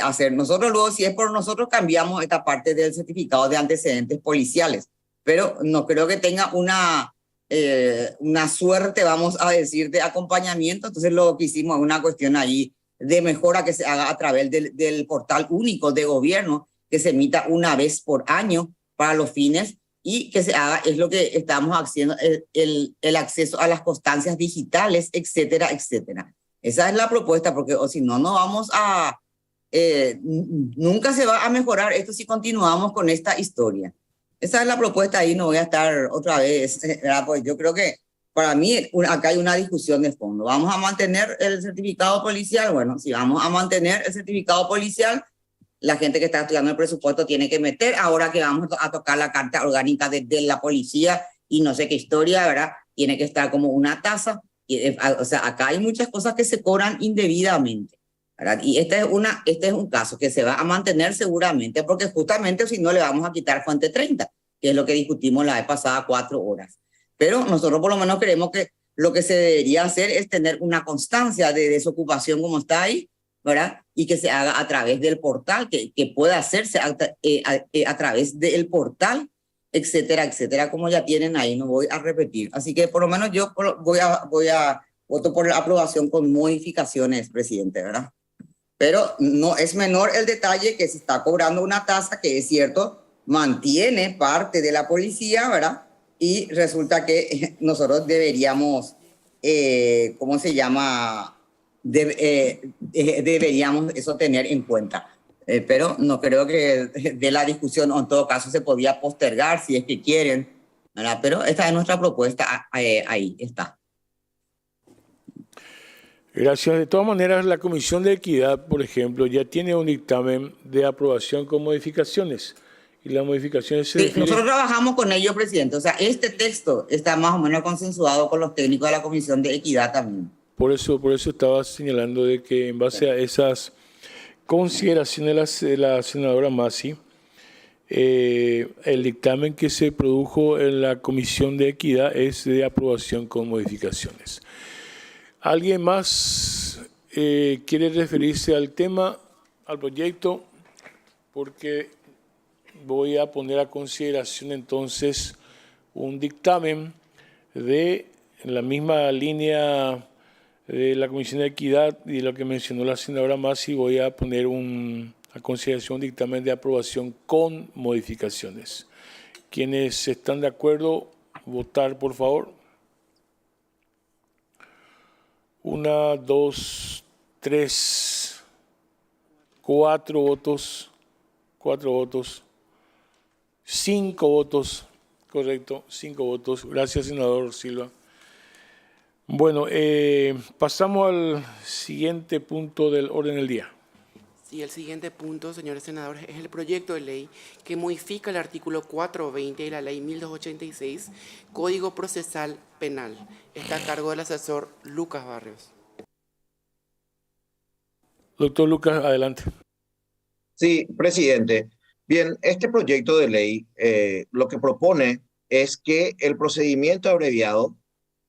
Speaker 8: hacer. Nosotros luego, si es por nosotros, cambiamos esta parte del certificado de antecedentes policiales, pero no creo que tenga una suerte, vamos a decir, de acompañamiento. Entonces lo que hicimos es una cuestión ahí de mejora que se haga a través del portal único de gobierno, que se emita una vez por año para los fines y que se haga, es lo que estamos haciendo, el acceso a las constancias digitales, etcétera, etcétera. Esa es la propuesta, porque o si no, no vamos a... nunca se va a mejorar esto si continuamos con esta historia. Esa es la propuesta ahí, no voy a estar otra vez, ¿verdad? Pues yo creo que para mí acá hay una discusión de fondo. ¿Vamos a mantener el certificado policial? Bueno, si vamos a mantener el certificado policial, la gente que está estudiando el presupuesto tiene que meter, ahora que vamos a tocar la carta orgánica de la policía y no sé qué historia, ¿verdad? Tiene que estar como una tasa. O sea, acá hay muchas cosas que se cobran indebidamente, ¿verdad? Y este es un caso que se va a mantener seguramente, porque justamente si no le vamos a quitar fuente 30, que es lo que discutimos la vez pasada 4 horas. Pero nosotros por lo menos creemos que lo que se debería hacer es tener una constancia de desocupación como está ahí, ¿verdad? Y que se haga a través del portal, que pueda hacerse a través del portal, etcétera, etcétera, como ya tienen ahí, no voy a repetir. Así que por lo menos yo voto por la aprobación con modificaciones, presidente, ¿verdad? Pero no es menor el detalle que se está cobrando una tasa que es cierto, mantiene parte de la policía, ¿verdad? Y resulta que nosotros deberíamos, ¿cómo se llama? Deberíamos eso tener en cuenta. Pero no creo que de la discusión, o en todo caso se podía postergar si es que quieren, ¿verdad? Pero esta es nuestra propuesta, ahí está.
Speaker 1: Gracias. De todas maneras, la Comisión de Equidad, por ejemplo, ya tiene un dictamen de aprobación con modificaciones. Y las modificaciones se refieren...
Speaker 8: Nosotros trabajamos con ellos, presidente. O sea, este texto está más o menos consensuado con los técnicos de la Comisión de Equidad también.
Speaker 1: Por eso estaba señalando de que en base a esas consideraciones de la senadora Massi, el dictamen que se produjo en la Comisión de Equidad es de aprobación con modificaciones. ¿Alguien más quiere referirse al tema, al proyecto? Porque voy a poner a consideración entonces un dictamen en la misma línea de la Comisión de Equidad y lo que mencionó la senadora Massi. Voy a poner a consideración un dictamen de aprobación con modificaciones. Quienes están de acuerdo, votar, por favor. 1, 2, 3, 4 votos. 4 votos. 5 votos. Correcto, 5 votos. Gracias, senador Silva. Bueno, pasamos al siguiente punto del orden del día.
Speaker 13: Sí, el siguiente punto, señores senadores, es el proyecto de ley que modifica el artículo 420 de la ley 1286, Código Procesal Penal. Está a cargo del asesor Lucas Barrios.
Speaker 1: Doctor Lucas, adelante.
Speaker 3: Sí, presidente. Bien, este proyecto de ley lo que propone es que el procedimiento abreviado,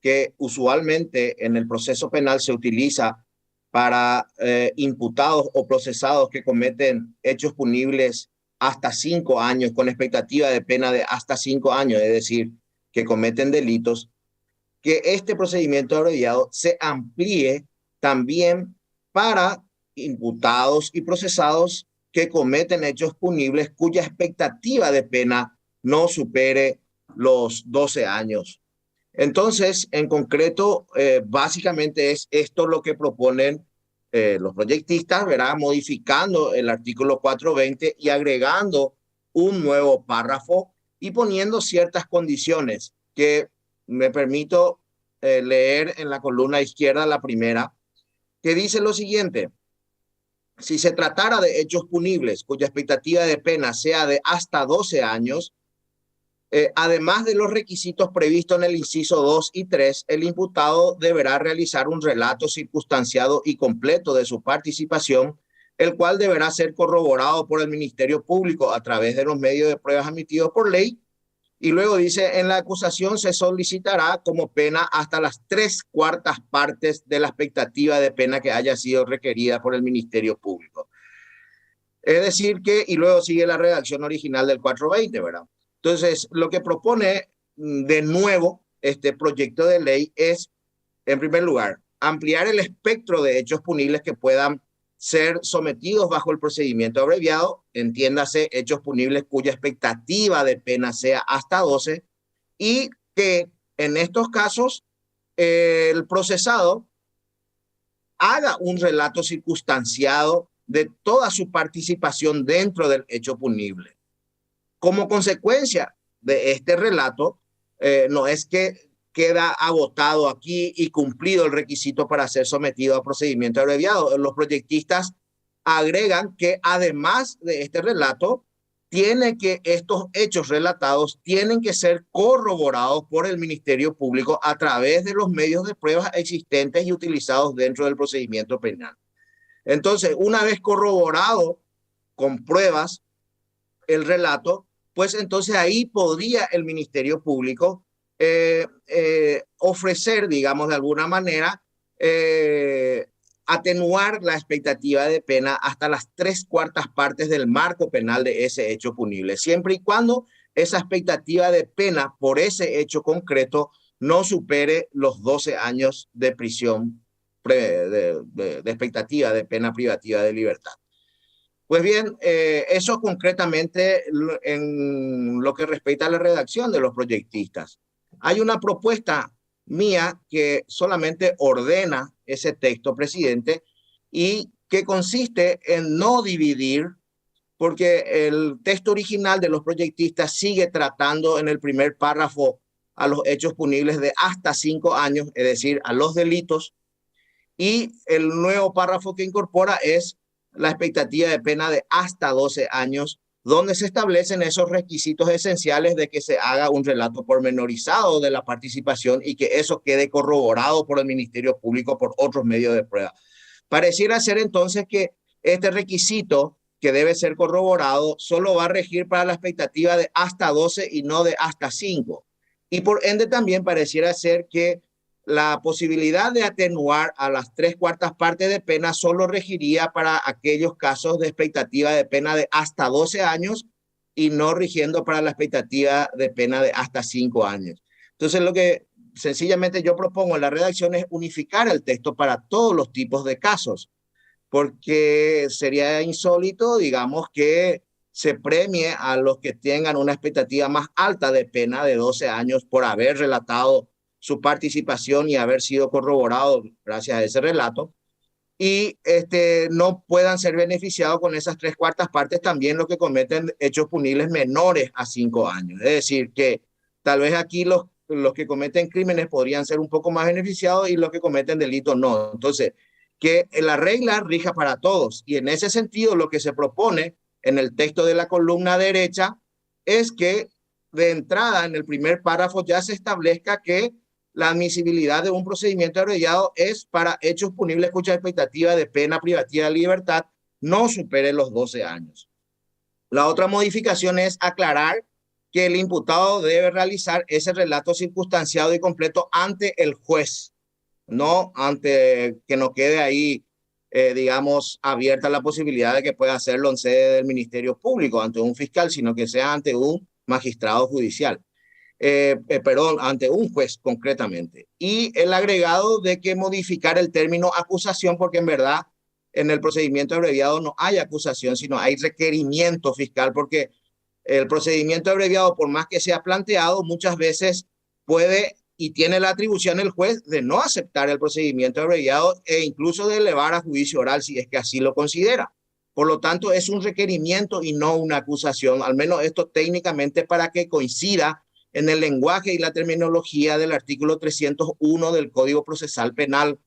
Speaker 3: que usualmente en el proceso penal se utiliza para imputados o procesados que cometen hechos punibles hasta 5 años, con expectativa de pena de hasta 5 años, es decir, que cometen delitos, que este procedimiento abreviado se amplíe también para imputados y procesados que cometen hechos punibles cuya expectativa de pena no supere los 12 años. Entonces, en concreto, básicamente es esto lo que proponen los proyectistas, ¿verdad? Modificando el artículo 420 y agregando un nuevo párrafo y poniendo ciertas condiciones que me permito leer en la columna izquierda, la primera, que dice lo siguiente: si se tratara de hechos punibles cuya expectativa de pena sea de hasta 12 años, además de los requisitos previstos en el inciso 2 y 3, el imputado deberá realizar un relato circunstanciado y completo de su participación, el cual deberá ser corroborado por el Ministerio Público a través de los medios de pruebas admitidos por ley Y luego dice, en la acusación se solicitará como pena hasta las 3/4 partes de la expectativa de pena que haya sido requerida por el Ministerio Público. Es decir que, y luego sigue la redacción original del 420, ¿verdad? Entonces, lo que propone de nuevo este proyecto de ley es, en primer lugar, ampliar el espectro de hechos punibles que puedan ser sometidos bajo el procedimiento abreviado, entiéndase hechos punibles cuya expectativa de pena sea hasta 12, y que en estos casos el procesado haga un relato circunstanciado de toda su participación dentro del hecho punible. Como consecuencia de este relato, no es que queda agotado aquí y cumplido el requisito para ser sometido a procedimiento abreviado. Los proyectistas agregan que además de este relato, tiene que estos hechos relatados tienen que ser corroborados por el Ministerio Público a través de los medios de pruebas existentes y utilizados dentro del procedimiento penal. Entonces, una vez corroborado con pruebas el relato, pues entonces ahí podría el Ministerio Público ofrecer, digamos, de alguna manera, atenuar la expectativa de pena hasta las 3/4 partes del marco penal de ese hecho punible, siempre y cuando esa expectativa de pena por ese hecho concreto no supere los 12 años de prisión de expectativa de pena privativa de libertad. Pues bien, eso concretamente en lo que respecta a la redacción de los proyectistas. Hay una propuesta mía que solamente ordena ese texto, presidente, y que consiste en no dividir, porque el texto original de los proyectistas sigue tratando en el primer párrafo a los hechos punibles de hasta 5 años, es decir, a los delitos, y el nuevo párrafo que incorpora es la expectativa de pena de hasta 12 años, donde se establecen esos requisitos esenciales de que se haga un relato pormenorizado de la participación y que eso quede corroborado por el Ministerio Público por otros medios de prueba. Pareciera ser entonces que este requisito que debe ser corroborado solo va a regir para la expectativa de hasta 12 y no de hasta 5. Y por ende también pareciera ser que la posibilidad de atenuar a las 3/4 partes de pena solo regiría para aquellos casos de expectativa de pena de hasta 12 años y no rigiendo para la expectativa de pena de hasta 5 años. Entonces, lo que sencillamente yo propongo en la redacción es unificar el texto para todos los tipos de casos, porque sería insólito, digamos, que se premie a los que tengan una expectativa más alta de pena de 12 años por haber relatado su participación y haber sido corroborado gracias a ese relato, y no puedan ser beneficiados con esas 3/4 partes también los que cometen hechos punibles menores a 5 años. Es decir, que tal vez aquí los que cometen crímenes podrían ser un poco más beneficiados y los que cometen delitos no. Entonces, que la regla rija para todos, y en ese sentido lo que se propone en el texto de la columna derecha es que de entrada en el primer párrafo ya se establezca que la admisibilidad de un procedimiento abreviado es para hechos punibles cuya expectativa de pena privativa de libertad no supere los 12 años. La otra modificación es aclarar que el imputado debe realizar ese relato circunstanciado y completo ante el juez, no ante que no quede ahí, digamos, abierta la posibilidad de que pueda hacerlo en sede del Ministerio Público, ante un fiscal, sino que sea ante un magistrado judicial. Ante un juez concretamente. Y el agregado de que modificar el término acusación, porque en verdad en el procedimiento abreviado no hay acusación, sino hay requerimiento fiscal, porque el procedimiento abreviado, por más que sea planteado, muchas veces puede y tiene la atribución el juez de no aceptar el procedimiento abreviado e incluso de elevar a juicio oral si es que así lo considera. Por lo tanto, es un requerimiento y no una acusación, al menos esto técnicamente para que coincida en el lenguaje y la terminología del artículo 301 del Código Procesal Penal,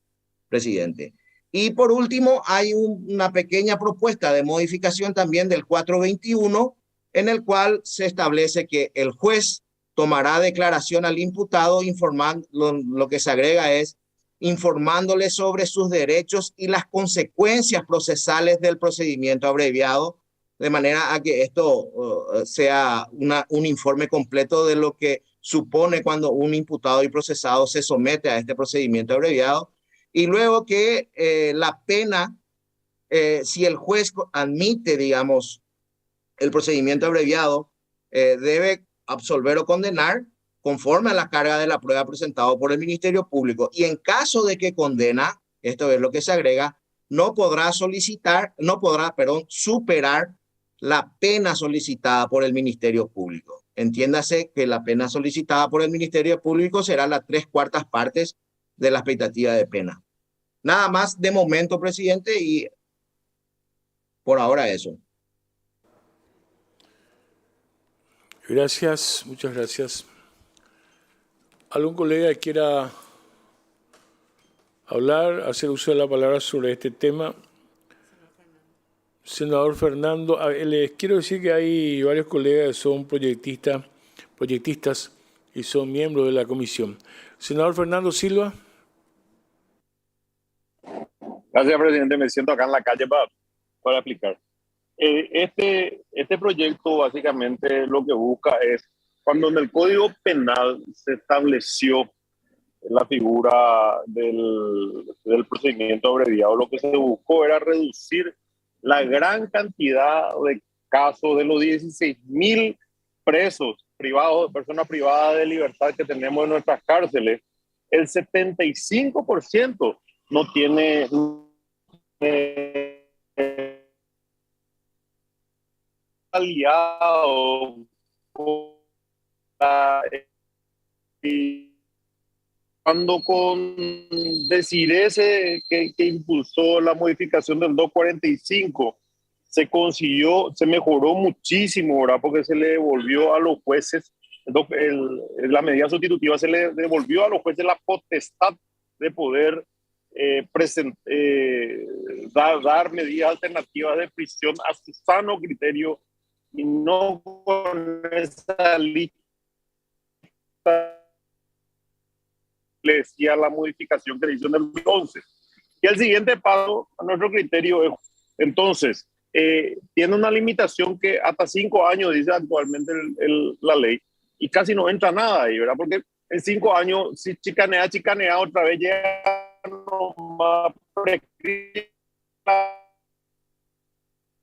Speaker 3: presidente. Y por último, hay una pequeña propuesta de modificación también del 421, en el cual se establece que el juez tomará declaración al imputado informando, lo que se agrega es informándole sobre sus derechos y las consecuencias procesales del procedimiento abreviado, de manera a que esto sea un informe completo de lo que supone cuando un imputado y procesado se somete a este procedimiento abreviado, y luego que la pena, si el juez admite, digamos, el procedimiento abreviado, debe absolver o condenar conforme a la carga de la prueba presentado por el Ministerio Público. Y en caso de que condena, esto es lo que se agrega, no podrá superar la pena solicitada por el Ministerio Público. Entiéndase que la pena solicitada por el Ministerio Público será las 3/4 partes de la expectativa de pena. Nada más de momento, presidente, y por ahora eso.
Speaker 1: Gracias, muchas gracias. ¿Algún colega que quiera hablar, hacer uso de la palabra sobre este tema? Senador Fernando, les quiero decir que hay varios colegas que son proyectistas y son miembros de la comisión. Senador Fernando Silva.
Speaker 5: Gracias, presidente. Me siento acá en la calle para explicar. Este proyecto básicamente lo que busca es, cuando en el Código Penal se estableció la figura del procedimiento abreviado, lo que se buscó era reducir la gran cantidad de casos de los 16.000 presos privados, personas privadas de libertad que tenemos en nuestras cárceles. El 75% no tiene aliado con cuando con Desiree que impulsó la modificación del 245 se consiguió, se mejoró muchísimo, ¿verdad? Porque se le devolvió a los jueces, la medida sustitutiva se le devolvió a los jueces la potestad de poder dar medidas alternativas de prisión a su sano criterio y no con esa lista le decía la modificación que le hizo en el 2011. Y el siguiente paso, a nuestro criterio, es, entonces, tiene una limitación que hasta 5 años, dice actualmente la ley, y casi no entra nada ahí, ¿verdad? Porque en 5 años, si chicanea, otra vez llega nomás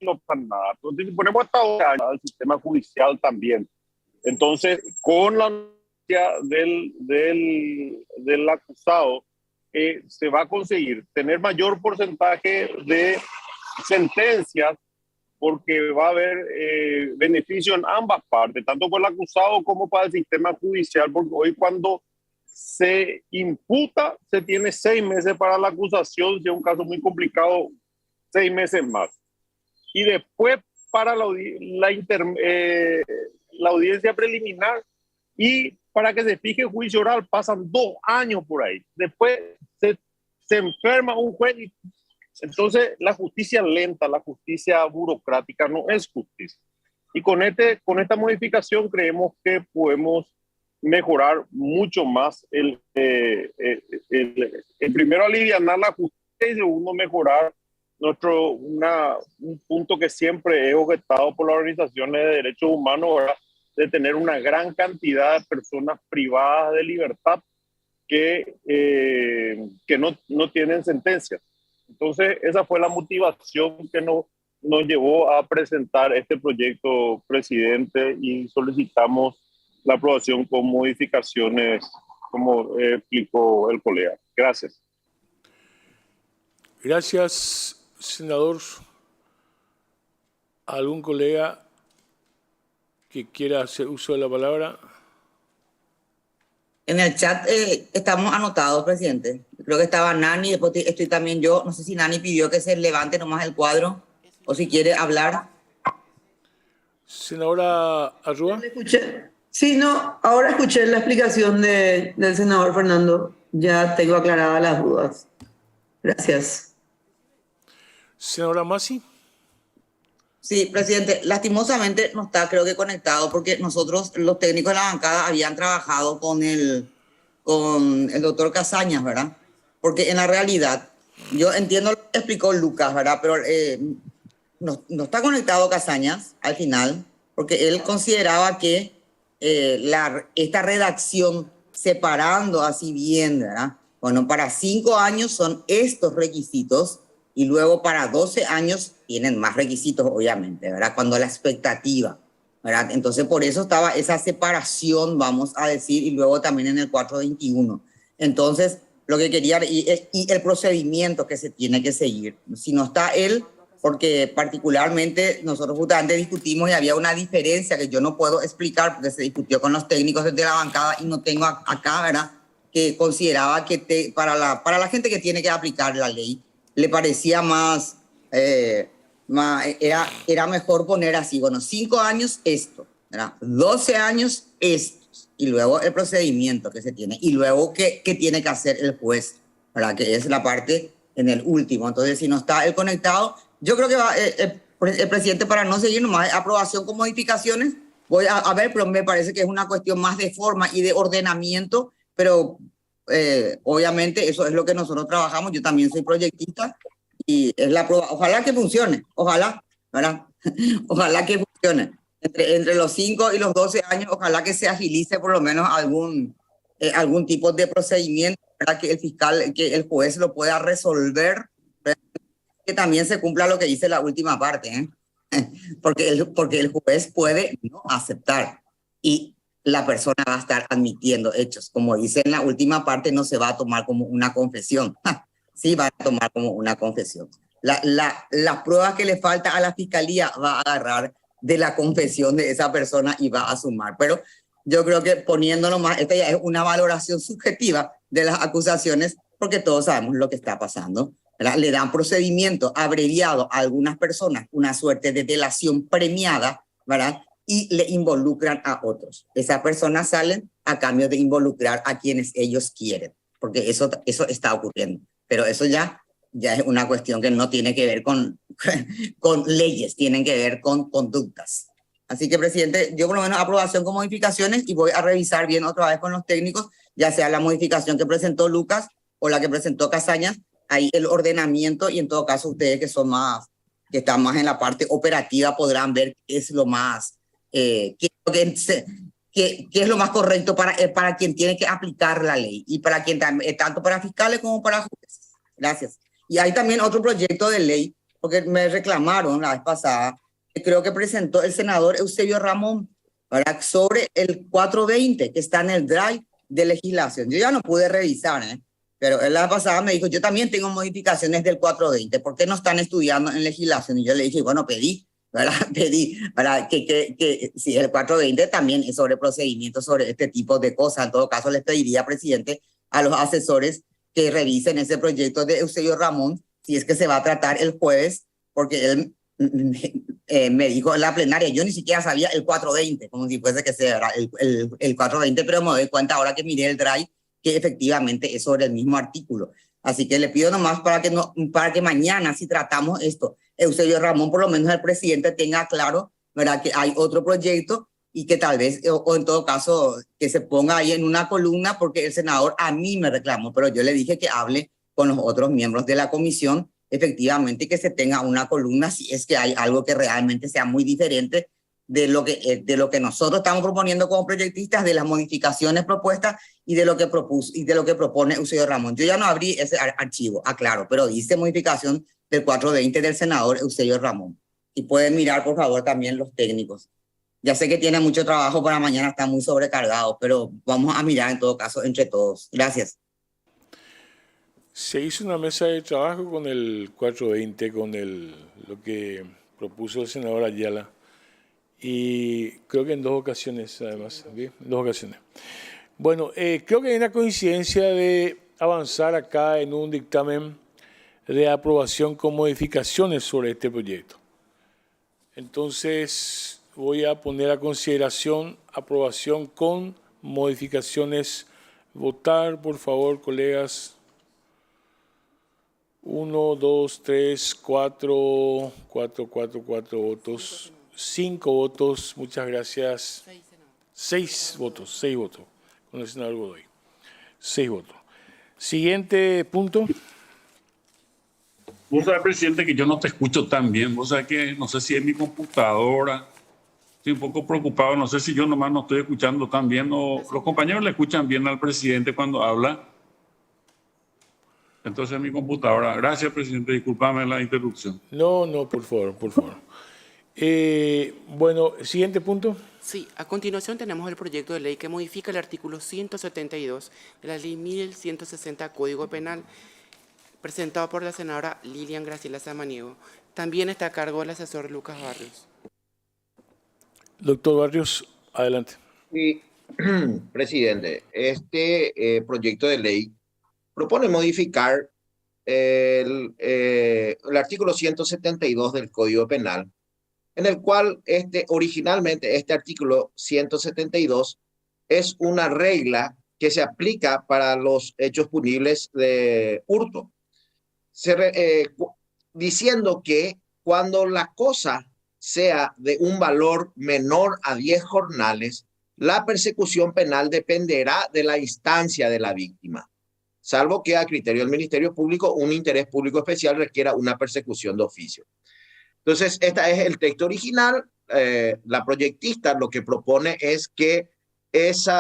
Speaker 5: no pasa nada. Entonces, si ponemos hasta ahora al sistema judicial también. Entonces, con la del acusado, se va a conseguir tener mayor porcentaje de sentencias porque va a haber beneficio en ambas partes, tanto para el acusado como para el sistema judicial, porque hoy cuando se imputa se tiene 6 meses para la acusación, si es un caso muy complicado, 6 meses más. Y después para la audiencia preliminar y para que se fije el juicio oral pasan 2 años por ahí. Después se enferma un juez y entonces la justicia lenta, la justicia burocrática no es justicia. Y con esta modificación creemos que podemos mejorar mucho más el primero aliviar la justicia y segundo mejorar un punto que siempre he objetado por las organizaciones de derechos humanos, ¿verdad? De tener una gran cantidad de personas privadas de libertad que no tienen sentencias. Entonces, esa fue la motivación que nos llevó a presentar este proyecto, presidente, y solicitamos la aprobación con modificaciones, como explicó el colega. Gracias.
Speaker 1: Gracias, senador. ¿Algún colega que quiera hacer uso de la palabra?
Speaker 8: En el chat estamos anotados, presidente. Creo que estaba Nani, después estoy también yo. No sé si Nani pidió que se levante nomás el cuadro o si quiere hablar.
Speaker 1: Senadora Arrua.
Speaker 15: Sí, no, ahora escuché la explicación del senador Fernando. Ya tengo aclaradas las dudas. Gracias.
Speaker 1: Senadora Masi.
Speaker 8: Sí, presidente, lastimosamente no está, creo que conectado, porque nosotros, los técnicos de la bancada, habían trabajado con el doctor Casañas, ¿verdad? Porque en la realidad, yo entiendo lo que explicó Lucas, ¿verdad? Pero no está conectado Casañas al final, porque él consideraba que esta redacción, separando así bien, ¿verdad? Bueno, para 5 años son estos requisitos y luego para 12 años tienen más requisitos, obviamente, ¿verdad? Cuando la expectativa, ¿verdad? Entonces, por eso estaba esa separación, vamos a decir, y luego también en el 421. Entonces, lo que quería, y el procedimiento que se tiene que seguir. Si no está él, porque particularmente nosotros justamente discutimos y había una diferencia que yo no puedo explicar porque se discutió con los técnicos desde la bancada y no tengo acá, ¿verdad? Que consideraba que para la gente que tiene que aplicar la ley, le parecía era mejor poner así, bueno, 5 años esto, ¿verdad? 12 años esto, y luego el procedimiento que se tiene, y luego qué tiene que hacer el juez, ¿verdad? Que es la parte en el último. Entonces, si no está el conectado, yo creo que va, el presidente, para no seguir nomás, aprobación con modificaciones, voy a ver, pero me parece que es una cuestión más de forma y de ordenamiento, pero obviamente eso es lo que nosotros trabajamos. Yo también soy proyectista y es la prueba. Ojalá que funcione, ojalá, ¿verdad? Ojalá que funcione. Entre los 5 y los 12 años, ojalá que se agilice por lo menos algún tipo de procedimiento para que el fiscal, que el juez lo pueda resolver, que también se cumpla lo que dice la última parte, ¿eh? porque el juez puede no aceptar y la persona va a estar admitiendo hechos. Como dice en la última parte, no se va a tomar como una confesión. Sí va a tomar como una confesión. Las pruebas que le falta a la fiscalía va a agarrar de la confesión de esa persona y va a sumar. Pero yo creo que poniéndolo más, esta ya es una valoración subjetiva de las acusaciones, porque todos sabemos lo que está pasando, ¿verdad? Le dan procedimiento abreviado a algunas personas, una suerte de delación premiada, ¿verdad? Y le involucran a otros. Esas personas salen a cambio de involucrar a quienes ellos quieren, porque eso está ocurriendo. Pero eso ya es una cuestión que no tiene que ver con leyes, tienen que ver con conductas. Así que, presidente, yo por lo menos aprobación con modificaciones y voy a revisar bien otra vez con los técnicos, ya sea la modificación que presentó Lucas o la que presentó Casañas, ahí el ordenamiento, y en todo caso ustedes que están más en la parte operativa podrán ver qué es lo más, qué es lo más correcto para quien tiene que aplicar la ley y para quien tanto para fiscales como para jueces. Gracias. Y hay también otro proyecto de ley, porque me reclamaron la vez pasada, que creo que presentó el senador Eusebio Ramón, ¿verdad? Sobre el 420, que está en el drive de legislación. Yo ya no pude revisar, pero él la vez pasada me dijo, yo también tengo modificaciones del 420, ¿por qué no están estudiando en legislación? Y yo le dije, bueno, pedí, ¿verdad? Pedí, ¿verdad? Que si el 420 también es sobre procedimientos, sobre este tipo de cosas. En todo caso, les pediría, presidente, a los asesores que revisen ese proyecto de Eusebio Ramón, si es que se va a tratar el jueves, porque él me dijo en la plenaria, yo ni siquiera sabía el 420, como si fuese que sea el 420, pero me doy cuenta ahora que miré el drive que efectivamente es sobre el mismo artículo. Así que le pido nomás para que mañana, si tratamos esto, Eusebio Ramón, por lo menos el presidente, tenga claro, ¿verdad?, que hay otro proyecto y que tal vez, o en todo caso, que se ponga ahí en una columna, porque el senador a mí me reclamó, pero yo le dije que hable con los otros miembros de la comisión, efectivamente, que se tenga una columna si es que hay algo que realmente sea muy diferente de lo que nosotros estamos proponiendo como proyectistas, de las modificaciones propuestas y de lo que propone Eusebio Ramón. Yo ya no abrí ese archivo, aclaro, pero dice modificación del 420 del senador Eusebio Ramón. Y pueden mirar, por favor, también los técnicos. Ya sé que tiene mucho trabajo para mañana, está muy sobrecargado, pero vamos a mirar en todo caso entre todos. Gracias.
Speaker 1: Se hizo una mesa de trabajo con el 420, con lo que propuso el senador Ayala, y creo que en 2 ocasiones, además, ¿sí? En 2 ocasiones. Bueno, creo que hay una coincidencia de avanzar acá en un dictamen de aprobación con modificaciones sobre este proyecto. Entonces, voy a poner a consideración aprobación con modificaciones. Votar, por favor, colegas. 1, 2, 3, 4 votos. 5 votos, muchas gracias. 6 votos, con el senador Godoy. 6 votos. Siguiente punto.
Speaker 7: Vos sabés, presidente, que yo no te escucho tan bien. Vos sabés que no sé si es mi computadora. Estoy un poco preocupado. No sé si yo nomás no estoy escuchando tan bien o los compañeros le escuchan bien al presidente cuando habla. Entonces mi computadora. Gracias, presidente. Discúlpame la interrupción.
Speaker 1: No, no, por favor, por favor. Bueno, siguiente punto.
Speaker 13: Sí, a continuación tenemos el proyecto de ley que modifica el artículo 172 de la ley 1160 Código Penal, presentado por la senadora Lilian Graciela Samaniego. También está a cargo del asesor Lucas Barrios.
Speaker 1: Doctor Barrios, adelante.
Speaker 3: Sí, presidente, este proyecto de ley propone modificar el artículo 172 del Código Penal, en el cual originalmente este artículo 172 es una regla que se aplica para los hechos punibles de hurto, diciendo que cuando la cosa sea de un valor menor a 10 jornales, la persecución penal dependerá de la instancia de la víctima, salvo que a criterio del Ministerio Público un interés público especial requiera una persecución de oficio. Entonces, este es el texto original. La proyectista lo que propone es que ese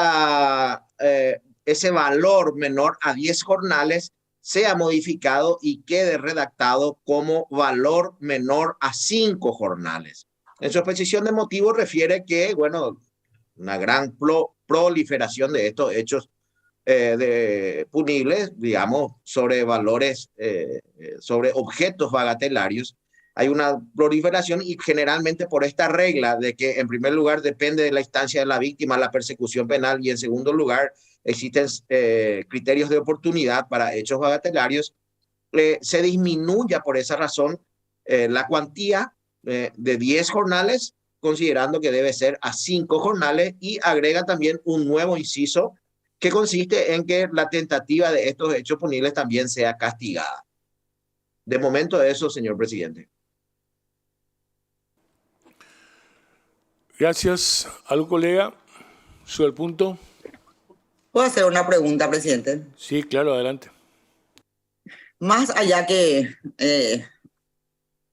Speaker 3: valor menor a 10 jornales sea modificado y quede redactado como valor menor a 5 jornales. En su exposición de motivos refiere que, bueno, una gran proliferación de estos hechos punibles, digamos, sobre valores, sobre objetos bagatelarios, hay una proliferación y generalmente por esta regla de que en primer lugar depende de la instancia de la víctima la persecución penal y en segundo lugar existen criterios de oportunidad para hechos bagatelarios, se disminuya por esa razón la cuantía de 10 jornales, considerando que debe ser a 5 jornales, y agrega también un nuevo inciso que consiste en que la tentativa de estos hechos punibles también sea castigada. De momento eso, señor presidente.
Speaker 1: Gracias. ¿Algo, colega? ¿Sobre el punto?
Speaker 8: ¿Puedo hacer una pregunta, presidente?
Speaker 1: Sí, claro, adelante.
Speaker 8: Más allá que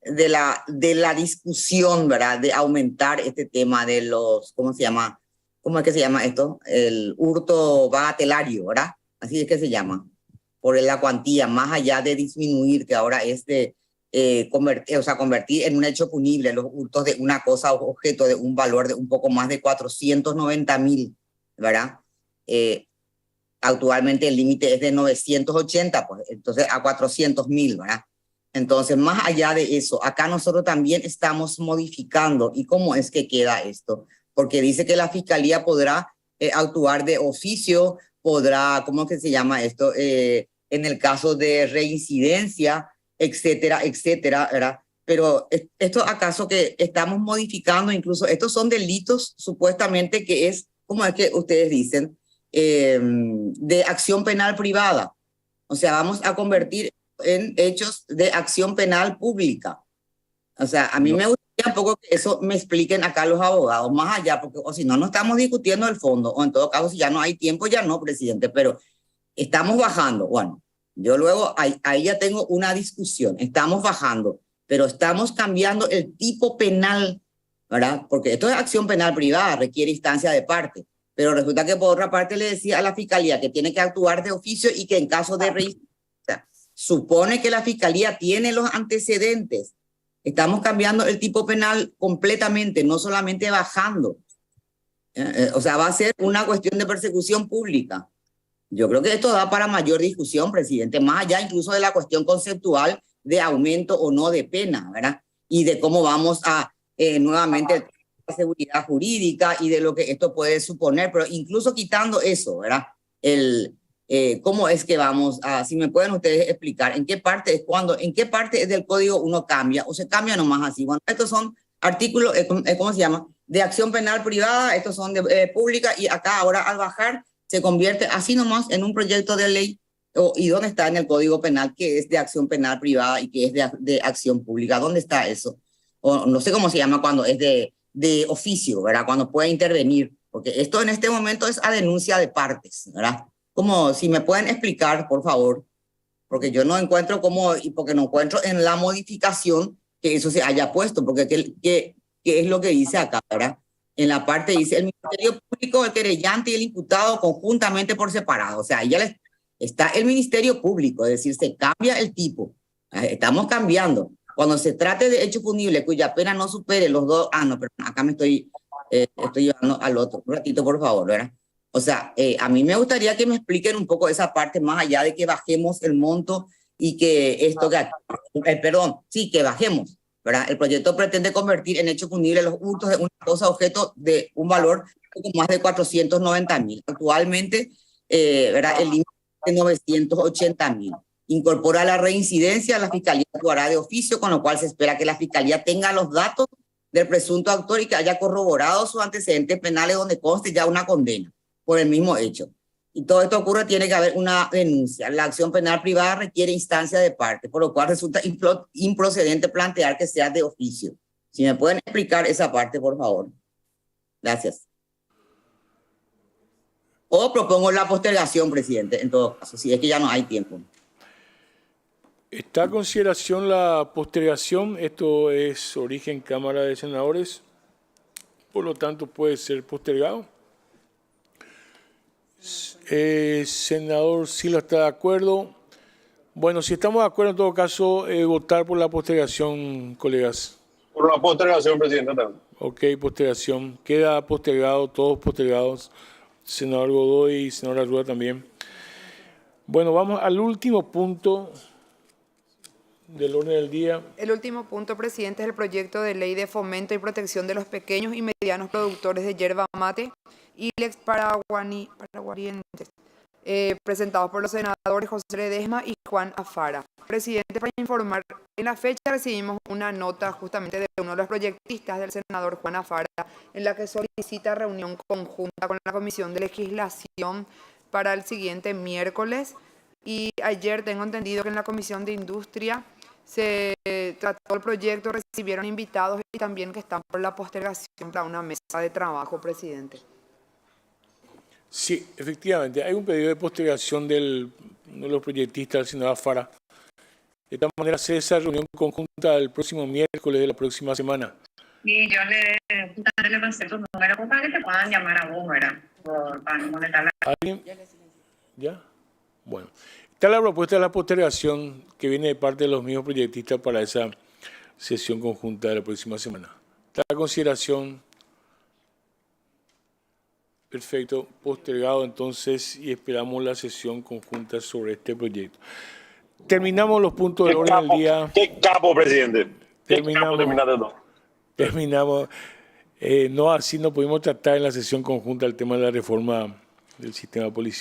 Speaker 8: de la discusión, ¿verdad? De aumentar este tema de los, ¿cómo se llama? ¿Cómo es que se llama esto? El hurto bagatelario, ¿verdad? Así es que se llama. Por la cuantía, más allá de disminuir, que ahora es de convertir en un hecho punible los hurtos de una cosa o objeto de un valor de un poco más de 490.000, ¿verdad? Actualmente el límite es de 980, pues, entonces a 400.000, ¿verdad? Entonces, más allá de eso, acá nosotros también estamos modificando. ¿Y cómo es que queda esto? Porque dice que la Fiscalía podrá actuar de oficio, podrá, ¿cómo es que se llama esto? En el caso de reincidencia, etcétera, etcétera, ¿verdad? Pero esto acaso que estamos modificando, incluso estos son delitos supuestamente que es, ¿cómo es que ustedes dicen? De acción penal privada. O sea, vamos a convertir en hechos de acción penal pública. O sea, a mí me gustaría un poco que eso me expliquen acá los abogados, más allá, porque o si no, no estamos discutiendo el fondo, o en todo caso, si ya no hay tiempo, ya no, presidente, pero estamos bajando. Bueno, yo luego ahí ya tengo una discusión. Estamos bajando, pero estamos cambiando el tipo penal, ¿verdad? Porque esto es acción penal privada, requiere instancia de parte. Pero resulta que por otra parte le decía a la Fiscalía que tiene que actuar de oficio y que en caso de reincidencia, supone que la Fiscalía tiene los antecedentes. Estamos cambiando el tipo penal completamente, no solamente bajando. O sea, va a ser una cuestión de persecución pública. Yo creo que esto da para mayor discusión, presidente, más allá incluso de la cuestión conceptual de aumento o no de pena, ¿verdad? Y de cómo vamos a nuevamente la seguridad jurídica y de lo que esto puede suponer, pero incluso quitando eso, ¿verdad? ¿Cómo es que vamos a, si me pueden ustedes explicar, en qué parte del código uno cambia o se cambia nomás así? Bueno, estos son artículos, ¿cómo se llama? De acción penal privada, estos son de pública, y acá ahora al bajar se convierte así nomás en un proyecto de ley. ¿Y dónde está en el Código Penal que es de acción penal privada y que es de acción pública? ¿Dónde está eso? O no sé cómo se llama cuando es de oficio, ¿verdad? Cuando puede intervenir, porque esto en este momento es a denuncia de partes, ¿verdad? Como si me pueden explicar, por favor. porque yo no encuentro cómo, y porque no encuentro en la modificación que eso se haya puesto, porque ¿qué es lo que dice acá, verdad? En la parte dice, el Ministerio Público, el querellante y el imputado conjuntamente por separado. O sea, ya está el Ministerio Público, es decir, se cambia el tipo. Estamos cambiando. Cuando se trate de hecho punible cuya pena no supere los dos... no, perdón, acá me estoy llevando al otro. Un ratito, por favor, ¿verdad? O sea, a mí me gustaría que me expliquen un poco esa parte, más allá de que bajemos el monto y que esto... que bajemos, ¿verdad? El proyecto pretende convertir en hecho punible los hurtos de una cosa objeto de un valor de más de 490.000. Actualmente, ¿verdad? El límite es de 980.000. Incorpora la reincidencia, la Fiscalía actuará de oficio, con lo cual se espera que la Fiscalía tenga los datos del presunto autor y que haya corroborado sus antecedentes penales donde conste ya una condena por el mismo hecho. Y todo esto ocurre, tiene que haber una denuncia. La acción penal privada requiere instancia de parte, por lo cual resulta improcedente plantear que sea de oficio. Si me pueden explicar esa parte, por favor. Gracias. O propongo la postergación, presidente, en todo caso, si es que ya no hay tiempo.
Speaker 1: Está a consideración la postergación. Esto es origen Cámara de Senadores, por lo tanto puede ser postergado. Senador Silva está de acuerdo. Bueno, si estamos de acuerdo, en todo caso, votar por la postergación, colegas.
Speaker 5: Por la postergación, presidente, también.
Speaker 1: Ok, postergación. Queda postergado, todos postergados. Senador Godoy y senadora Rúa también. Bueno, vamos al último punto del orden del día.
Speaker 2: El último punto, presidente, es el proyecto de ley de fomento y protección de los pequeños y medianos productores de yerba mate y lex paraguarienses, presentados por los senadores José Ledesma y Juan Afara. Presidente, para informar, en la fecha recibimos una nota justamente de uno de los proyectistas del senador Juan Afara, en la que solicita reunión conjunta con la Comisión de Legislación para el siguiente miércoles. Y ayer tengo entendido que en la Comisión de Industria se trató el proyecto, recibieron invitados y también que están por la postergación para una mesa de trabajo, presidente.
Speaker 1: Sí, efectivamente, hay un pedido de postergación de uno de los proyectistas, el senador Afara. De esta manera, hacer esa reunión conjunta el próximo miércoles de la próxima semana.
Speaker 16: Y yo le pasé tu número para que te puedan llamar a vos, ¿verdad? Para no molestar a
Speaker 1: ¿Alguien? ¿Ya? Bueno, está la propuesta de la postergación que viene de parte de los mismos proyectistas para esa sesión conjunta de la próxima semana. Está a consideración. Perfecto, postergado entonces y esperamos la sesión conjunta sobre este proyecto. Terminamos los puntos del orden del día.
Speaker 5: ¡Qué capo, presidente!
Speaker 1: Terminamos. No, así no pudimos tratar en la sesión conjunta el tema de la reforma del sistema policial.